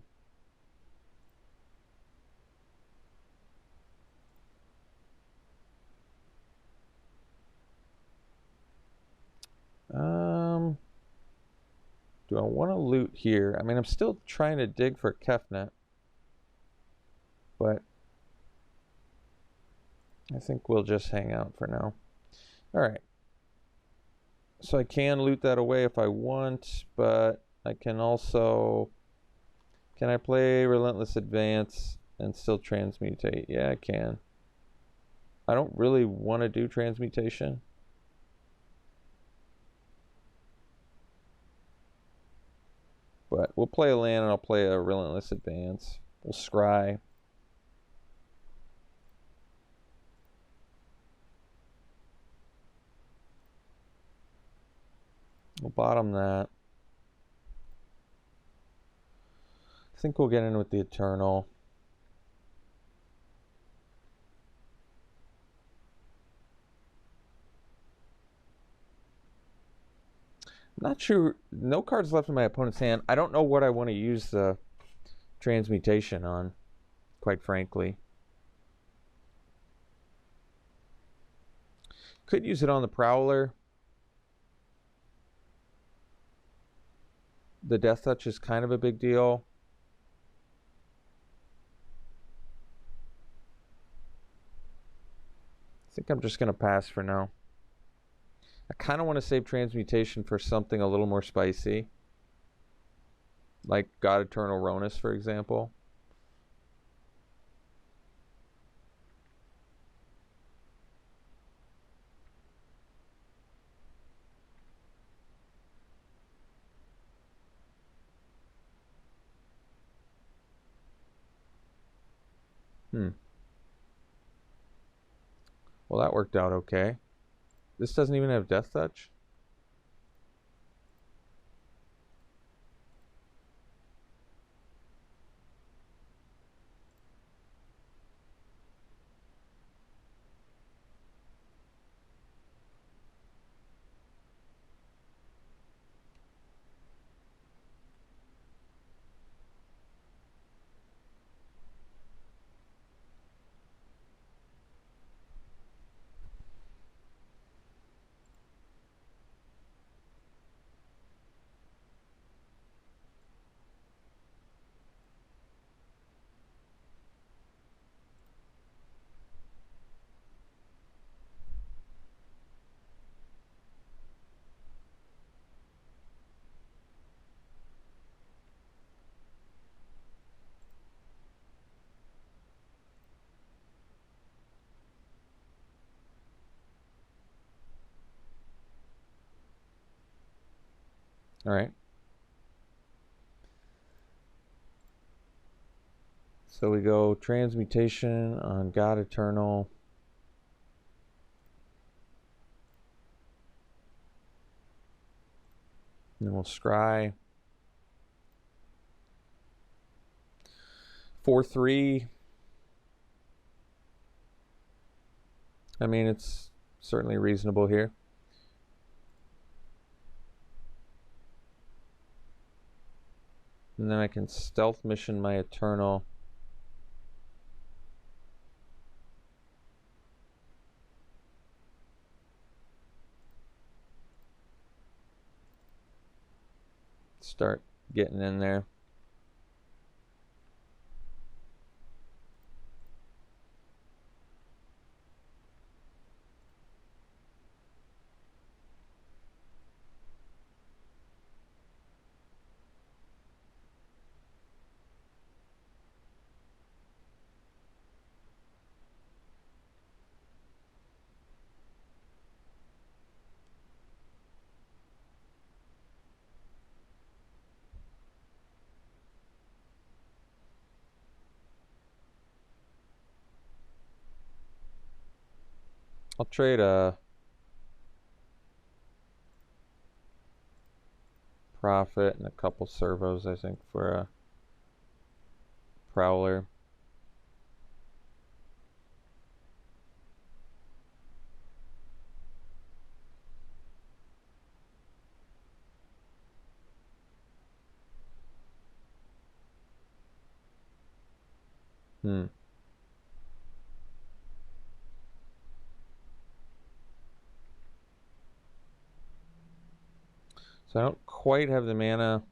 Do I want to loot here? I mean, I'm still trying to dig for Kefnet, but I think we'll just hang out for now. All right. So I can loot that away if I want, but I can also... Can I play Relentless Advance and still transmutate? Yeah, I can. I don't really want to do transmutation. But we'll play a land and I'll play a Relentless Advance. We'll scry. We'll bottom that. I think we'll get in with the Eternal. I'm not sure. No cards left in my opponent's hand. I don't know what I want to use the transmutation on, quite frankly. Could use it on the Prowler. The Death Touch is kind of a big deal. I think I'm just going to pass for now. I kind of want to save transmutation for something a little more spicy. Like God Eternal Ronus, for example. Well, that worked out okay. This doesn't even have Death Touch? All right. So we go transmutation on God Eternal. And then we'll scry. 4/3. I mean, it's certainly reasonable here. And then I can stealth mission my Eternal. Start getting in there. I'll trade a Prophet and a couple servos, I think, for a Prowler. So I don't quite have the mana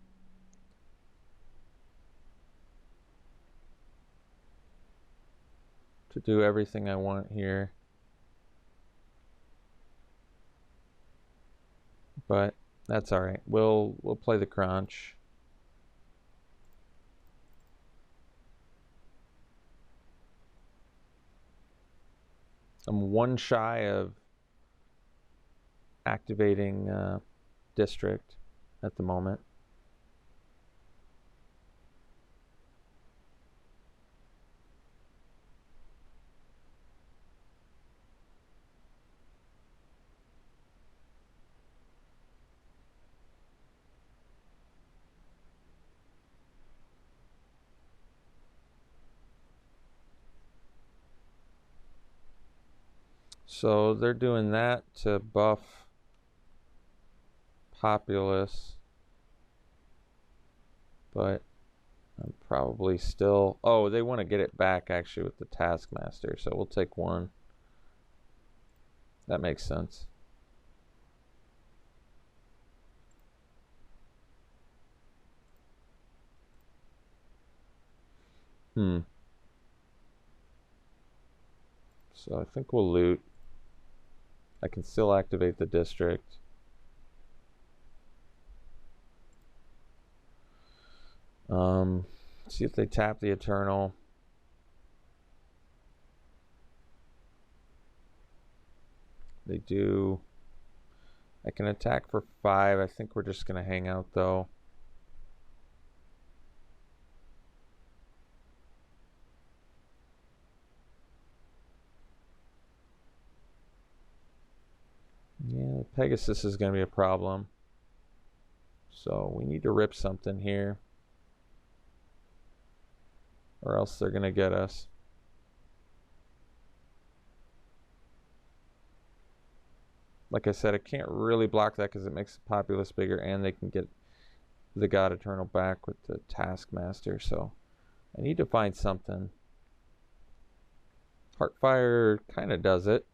to do everything I want here. But that's all right. We'll play the crunch. I'm one shy of activating district at the moment. So they're doing that to buff Populace, but I'm probably still... Oh, they want to get it back actually with the Taskmaster, so we'll take one. That makes sense. So I think we'll loot. I can still activate the district. See if they tap the Eternal. They do. I can attack for 5. I think we're just going to hang out though. Yeah, Pegasus is going to be a problem. So we need to rip something here, or else they're going to get us. Like I said, I can't really block that because it makes the Populace bigger, and they can get the God Eternal back with the Taskmaster. So I need to find something. Heartfire kind of does it.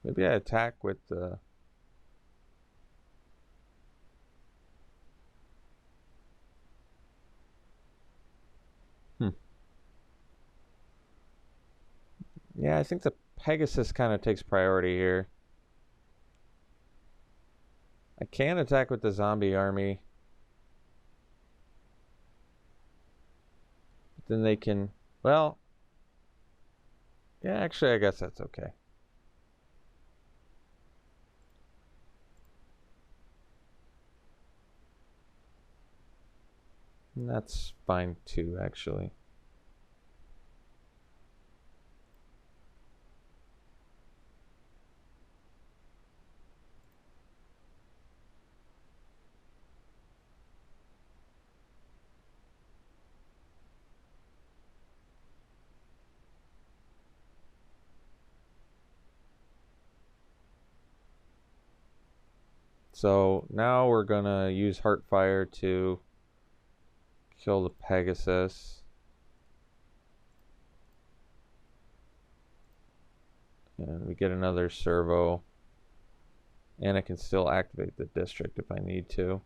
Maybe I attack with the... Yeah, I think the Pegasus kind of takes priority here. I can attack with the zombie army. But then they can... Well... Yeah, actually, I guess that's okay. And that's fine too, actually. So now we're gonna use Heartfire to kill the Pegasus. And we get another servo. And I can still activate the district if I need to.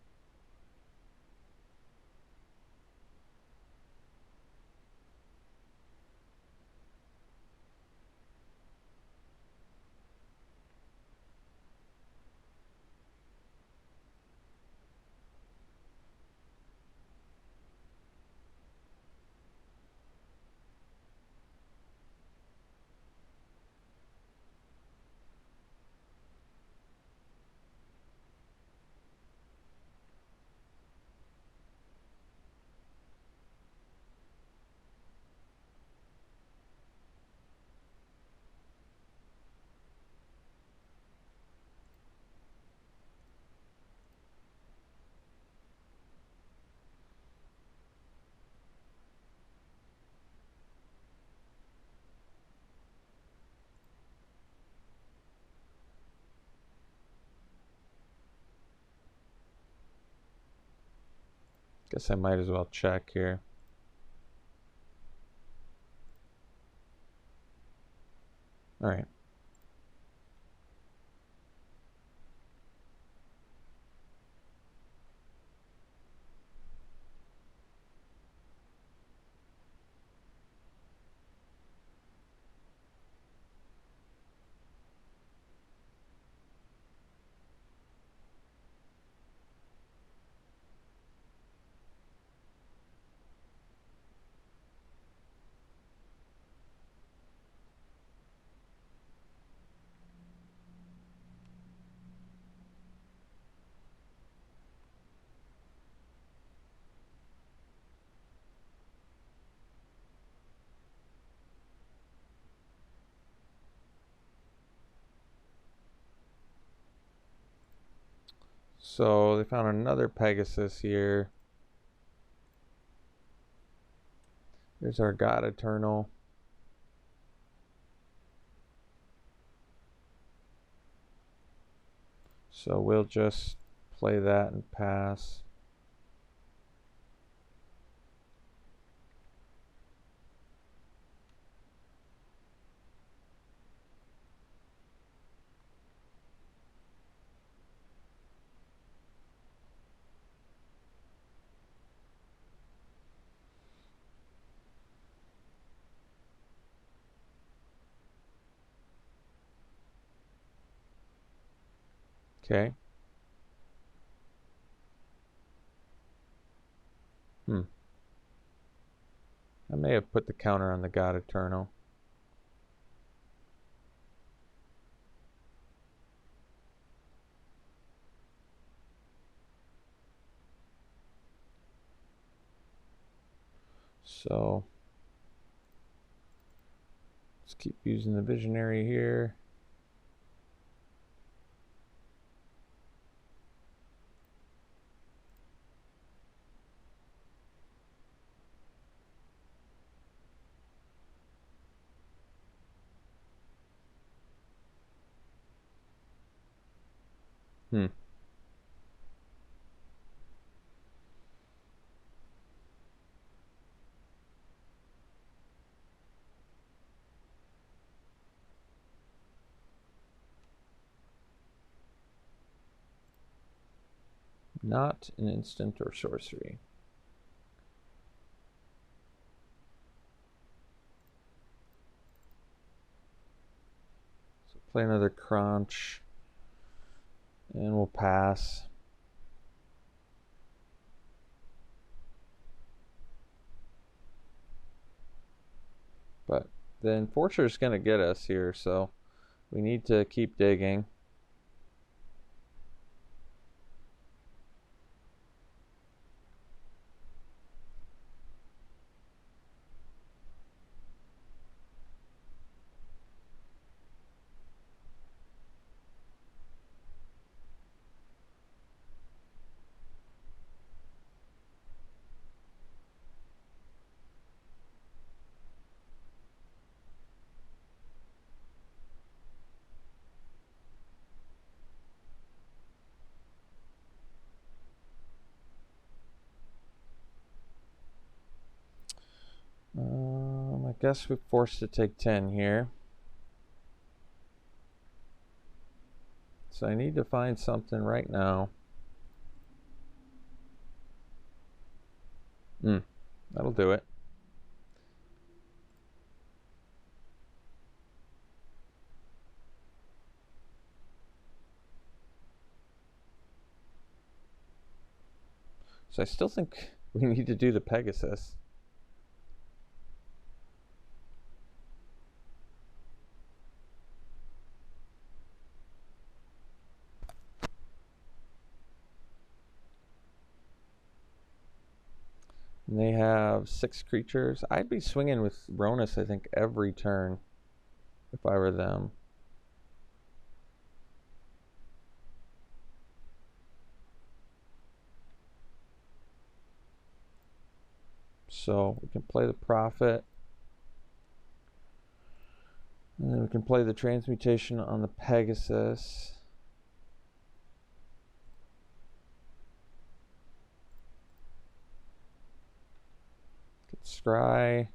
Guess I might as well check here. All right. So they found another Pegasus here. Here's our God Eternal. So we'll just play that and pass. Okay. I may have put the counter on the God Eternal. So let's keep using the Visionary here. Not an instant or sorcery. So play another crunch, and we'll pass. But the Enforcer is going to get us here, so we need to keep digging. I guess we're forced to take 10 here. So I need to find something right now. That'll do it. So I still think we need to do the Pegasus. And they have 6 creatures. I'd be swinging with Ronus, I think, every turn if I were them. So we can play the Prophet. And then we can play the Transmutation on the Pegasus. Scry,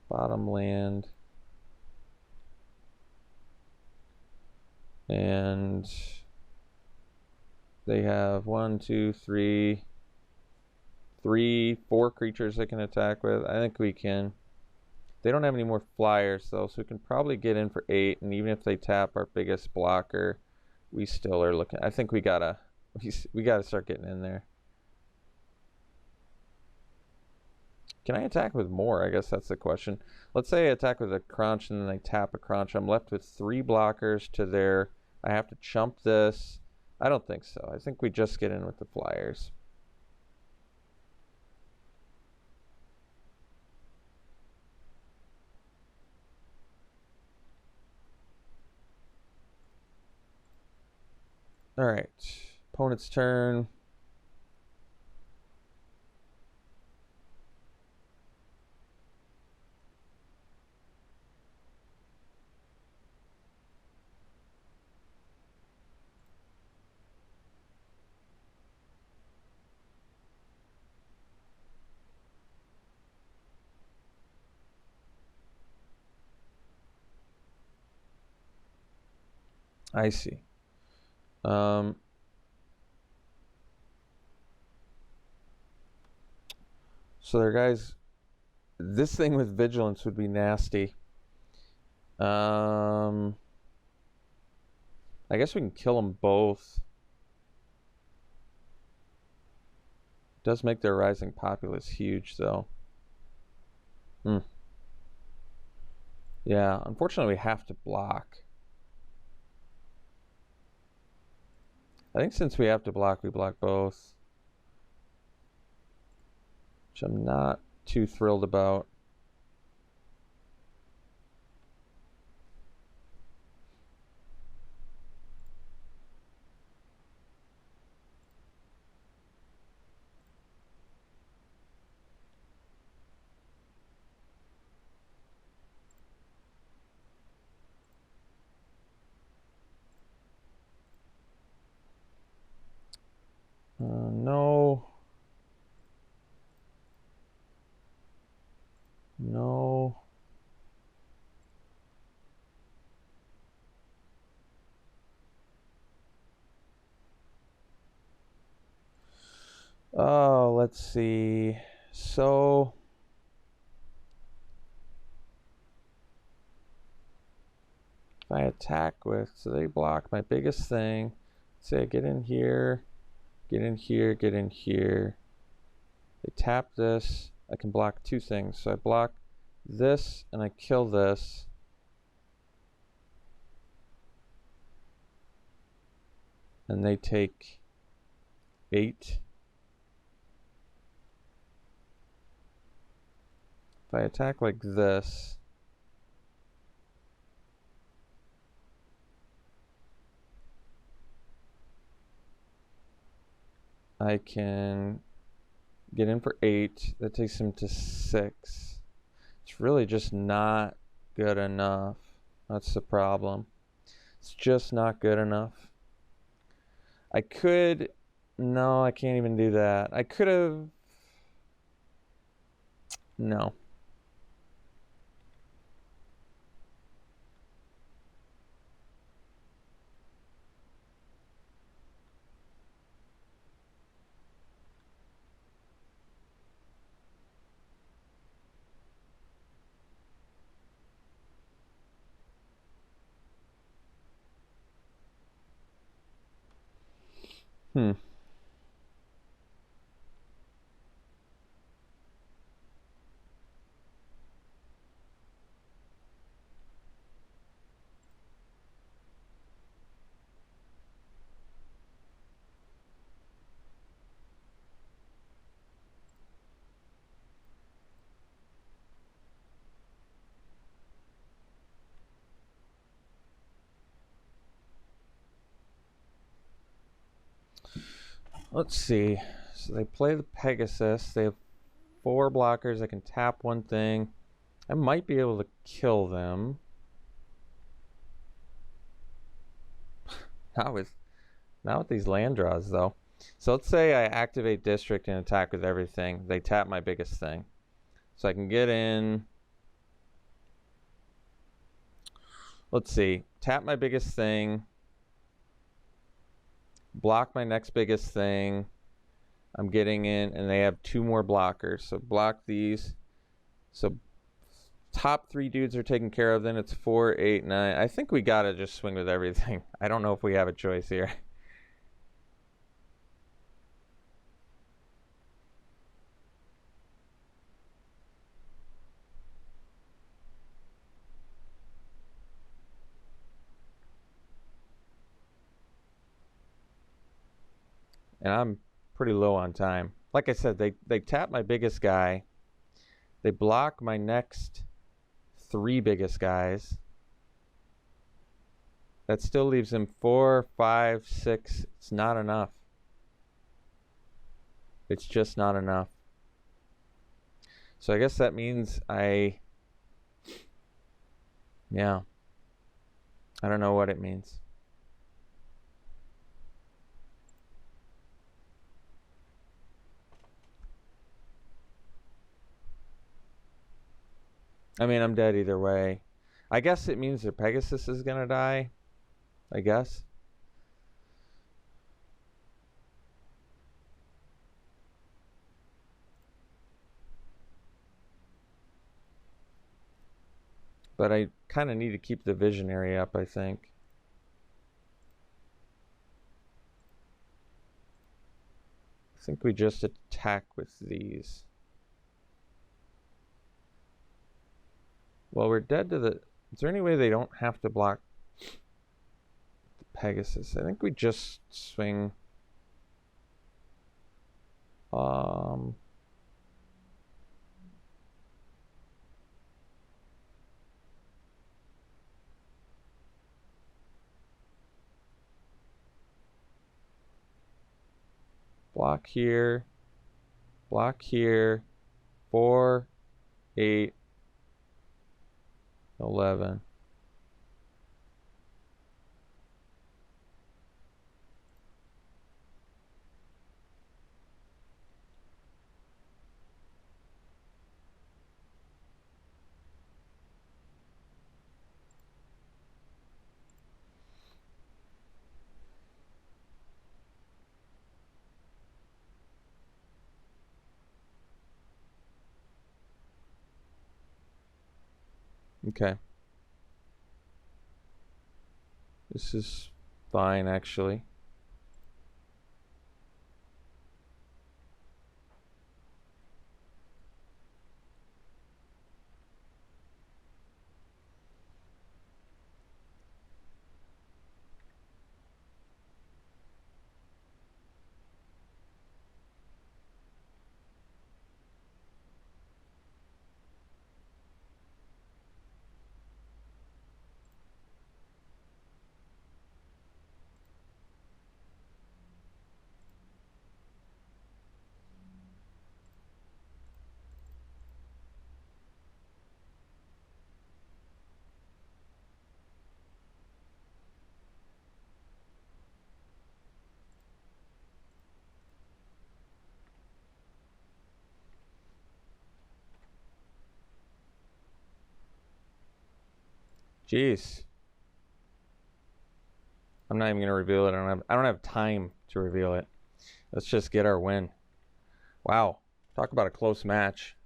bottom land, and they have 1, 2, 3, 4 creatures they can attack with. I think we can. They don't have any more flyers though, so we can probably get in for 8, and even if they tap our biggest blocker, we still are looking. I think we gotta start getting in there. Can I attack with more? I guess that's the question. Let's say I attack with a crunch and then they tap a crunch. I'm left with 3 blockers to their... I have to chump this. I don't think so. I think we just get in with the flyers. All right. Opponent's turn. I see. So there, guys, this thing with vigilance would be nasty. I guess we can kill them both. It does make their rising populace huge, though. Yeah, unfortunately, we have to block. I think since we have to block, we block both. Which I'm not too thrilled about. No. No. Oh, let's see. So if I attack with, so they block my biggest thing. Say I get in here, get in here, get in here. They tap this. I can block 2 things. So I block this and I kill this. And they take 8. If I attack like this, I can get in for 8. That takes him to 6. It's really just not good enough. That's the problem. It's just not good enough. I could... No, I can't even do that. I could have... No. Let's see. So they play the Pegasus. They have 4 blockers. I can tap 1 thing. I might be able to kill them. Not with these land draws, though. So let's say I activate District and attack with everything. They tap my biggest thing. So I can get in. Let's see. Tap my biggest thing. Block my next biggest thing. I'm getting in, and they have 2 more blockers. So block these. So top 3 dudes are taken care of. Then it's 4, 8, 9. I think we gotta just swing with everything. I don't know if we have a choice here. And I'm pretty low on time. Like I said, they tap my biggest guy. They block my next 3 biggest guys. That still leaves him 4, 5, 6. It's not enough. It's just not enough. So I guess that means yeah. I don't know what it means. I mean, I'm dead either way. I guess it means that Pegasus is gonna die. I guess. But I kind of need to keep the visionary up, I think. I think we just attack with these. Well, we're dead to the... Is there any way they don't have to block the Pegasus? I think we just swing... block here, 4, 8, 11. Okay. This is fine, actually. Jeez. I'm not even gonna reveal it. I don't have time to reveal it. Let's just get our win. Wow. Talk about a close match.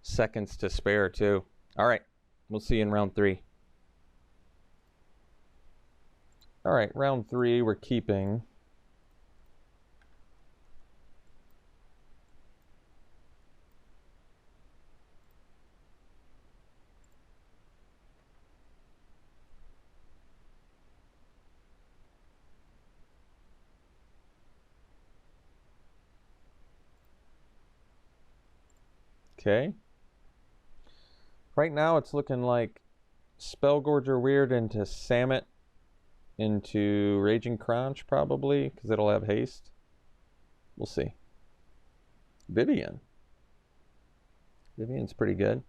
Seconds to spare, too. All right. We'll see you in round 3. All right. Round 3, we're keeping. Okay. Right now, it's looking like Spellgorger Weird into Samet into Raging Crunch, probably, because it'll have haste. We'll see. Vivian. Vivian's pretty good.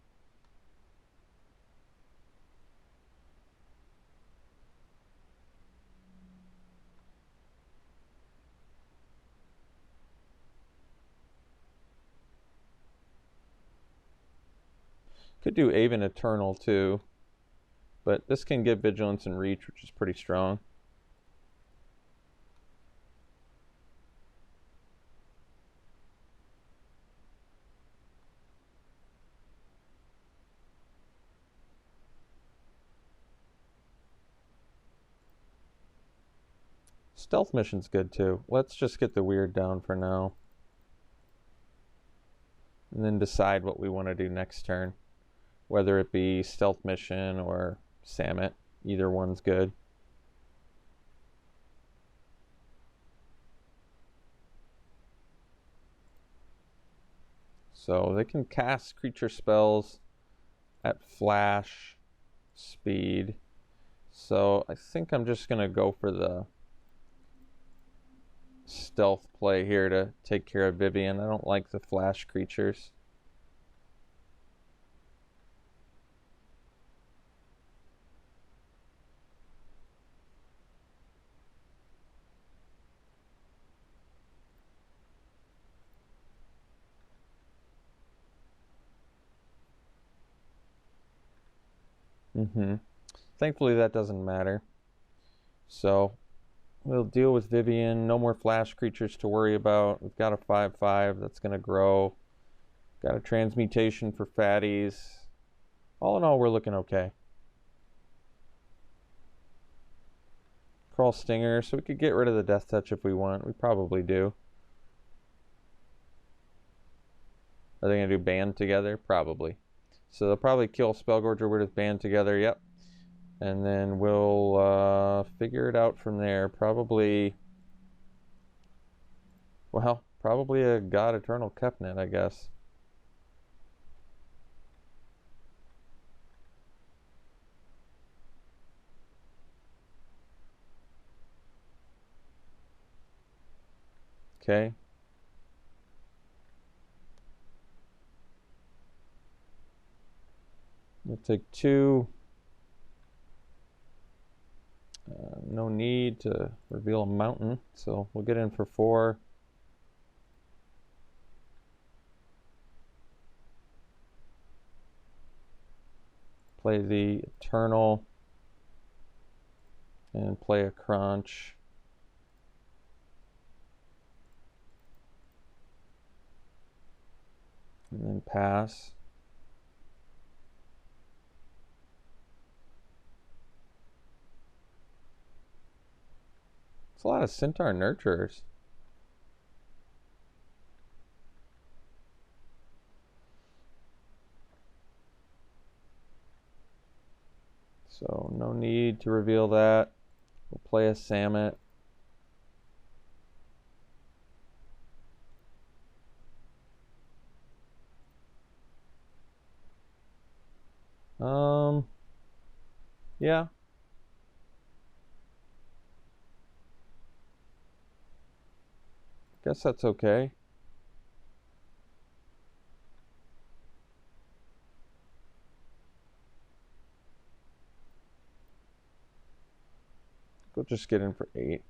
Could do Aven Eternal too, but this can get Vigilance and Reach, which is pretty strong. Stealth Mission's good too. Let's just get the Weird down for now. And then decide what we want to do next turn. Whether it be Stealth Mission or Samet. Either one's good. So they can cast creature spells at flash speed. So I think I'm just going to go for the stealth play here to take care of Vivian. I don't like the flash creatures. Thankfully that doesn't matter. So we'll deal with Vivian. No more flash creatures to worry about. We've got a 5/5 that's going to grow. Got a transmutation for fatties. All in all, we're looking okay. Crawl Stinger, so we could get rid of the Death Touch if we want. We probably do. Are they going to do Band Together? Probably. So they'll probably kill Spellgorger with Band Together, yep. And then we'll figure it out from there. Probably, well, probably a God Eternal Kefnet, I guess. Okay. We'll take 2. No need to reveal a mountain, so we'll get in for 4. Play the Eternal and play a Crunch. And then pass. It's a lot of Centaur Nurturers. So no need to reveal that. We'll play a Samet. Yeah. Guess that's okay. We'll just get in for 8.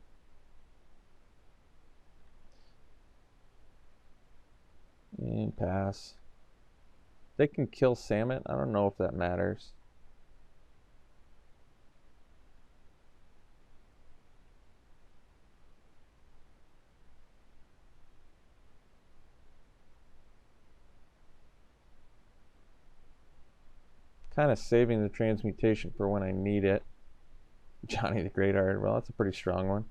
And pass. They can kill Samet. I don't know if that matters. Kind of saving the transmutation for when I need it. Johnny the Greatheart. Well, that's a pretty strong one.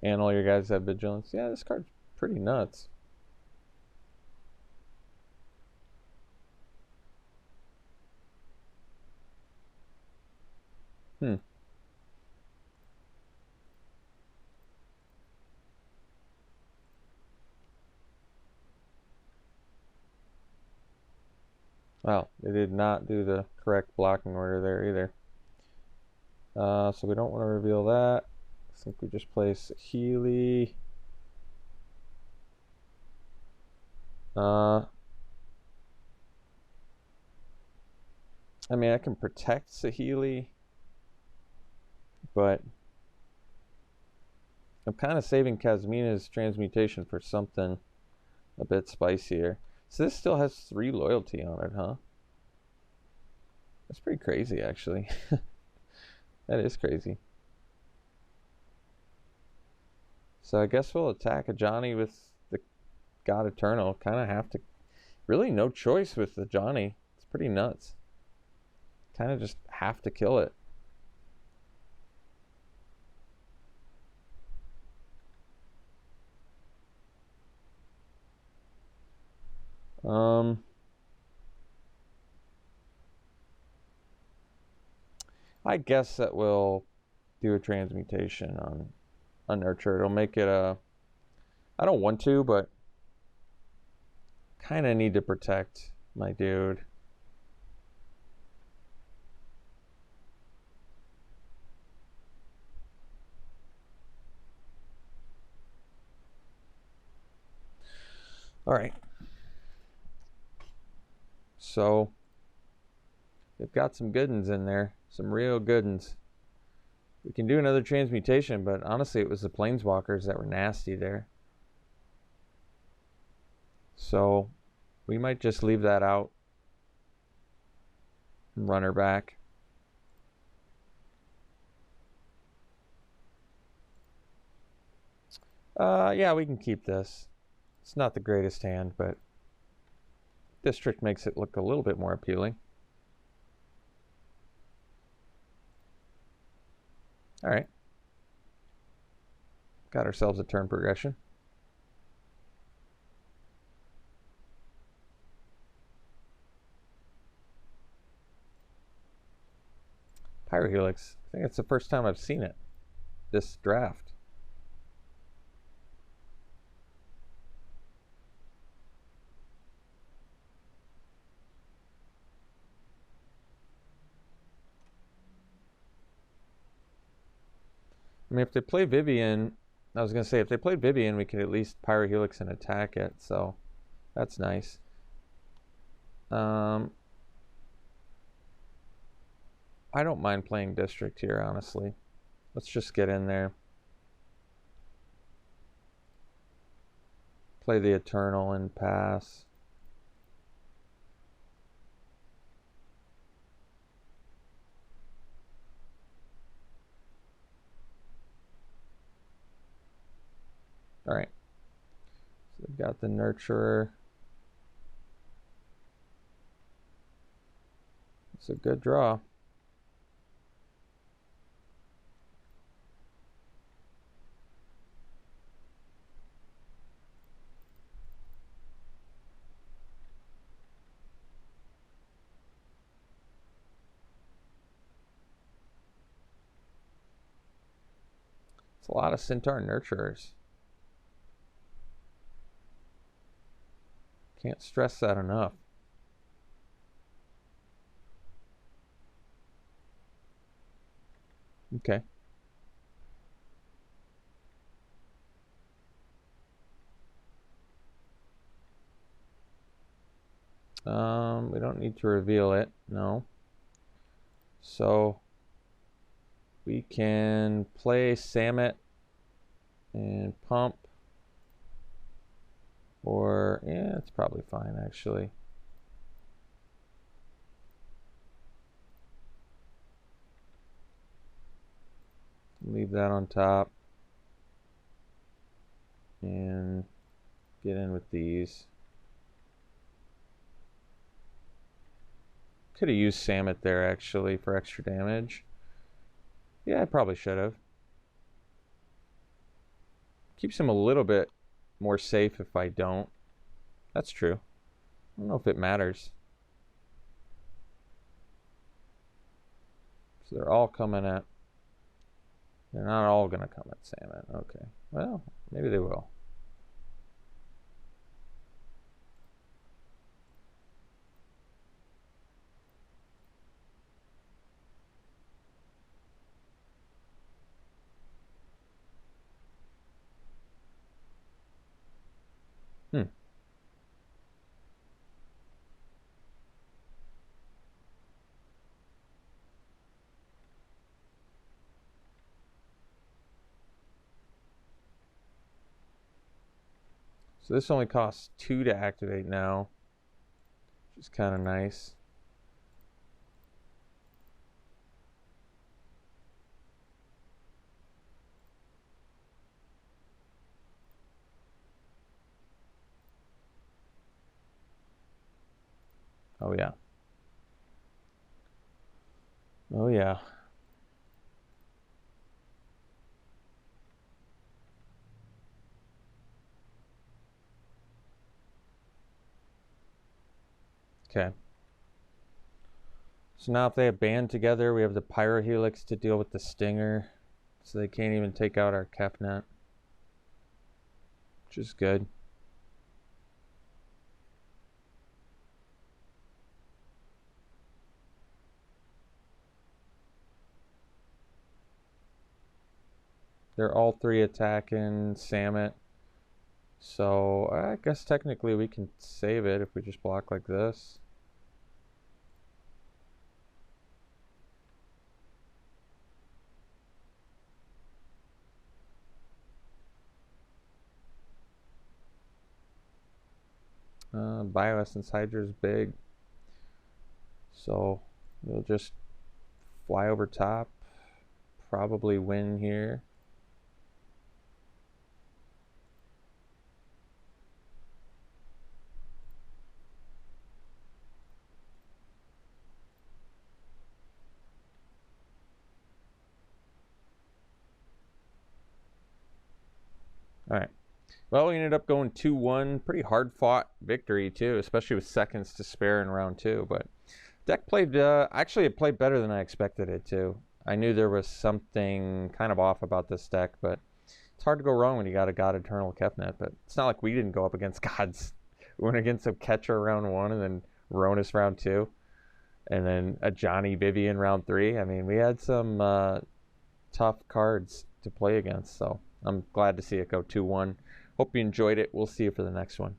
And all your guys have Vigilance. Yeah, this card's pretty nuts. Well, they did not do the correct blocking order there either. So we don't want to reveal that. I think we just place Healy. I mean, I can protect Saheeli. but I'm kind of saving Kazmina's transmutation for something a bit spicier. So this still has 3 loyalty on it, huh? That's pretty crazy, actually. That is crazy. So I guess we'll attack a Johnny with the God Eternal. Kind of have to... Really no choice with the Johnny. It's pretty nuts. Kind of just have to kill it. I guess that will do a transmutation on a nurture. It'll make it a... I don't want to, but kind of need to protect my dude. All right. So they've got some good ones in there, some real good ones. We can do another transmutation, but honestly, it was the planeswalkers that were nasty there. So we might just leave that out and run her back. Yeah, we can keep this. It's not the greatest hand, but District makes it look a little bit more appealing. All right. Got ourselves a turn progression. Pyrohelix. I think it's the first time I've seen it this draft. I mean, if they play Vivian, I was going to say, if they played Vivian, we could at least Pyrohelix and attack it, so that's nice. I don't mind playing District here, honestly. Let's just get in there. Play the Eternal and pass. All right. So they've got the Nurturer. It's a good draw. It's a lot of Centaur Nurturers. Can't stress that enough. Okay. We don't need to reveal it, no. So we can play Samet and pump. Or, yeah, it's probably fine, actually. Leave that on top. And get in with these. Could have used Samet there, actually, for extra damage. Yeah, I probably should have. Keeps him a little bit more safe if I don't. That's true. I don't know if it matters. So they're all coming at... They're not all going to come at Samet. Okay. Well, maybe they will. So this only costs 2 to activate now, which is kind of nice. Oh yeah. Oh yeah. Okay. So now if they have band together, we have the Pyrohelix to deal with the Stinger. So they can't even take out our Kefnet, which is good. They're all 3 attacking Samet. So I guess technically we can save it if we just block like this. Bioessence Hydra is big. So we'll just fly over top. Probably win here. All right. Well, we ended up going 2-1. Pretty hard fought victory too, especially with seconds to spare in round 2. But deck played, actually it played better than I expected it to. I knew there was something kind of off about this deck, but it's hard to go wrong when you got a God Eternal Kefnet. But it's not like we didn't go up against gods. We went against a Catcher round 1 and then Ronus round 2. And then a Johnny Vivian round 3. I mean, we had some tough cards to play against. So I'm glad to see it go 2-1. Hope you enjoyed it. We'll see you for the next one.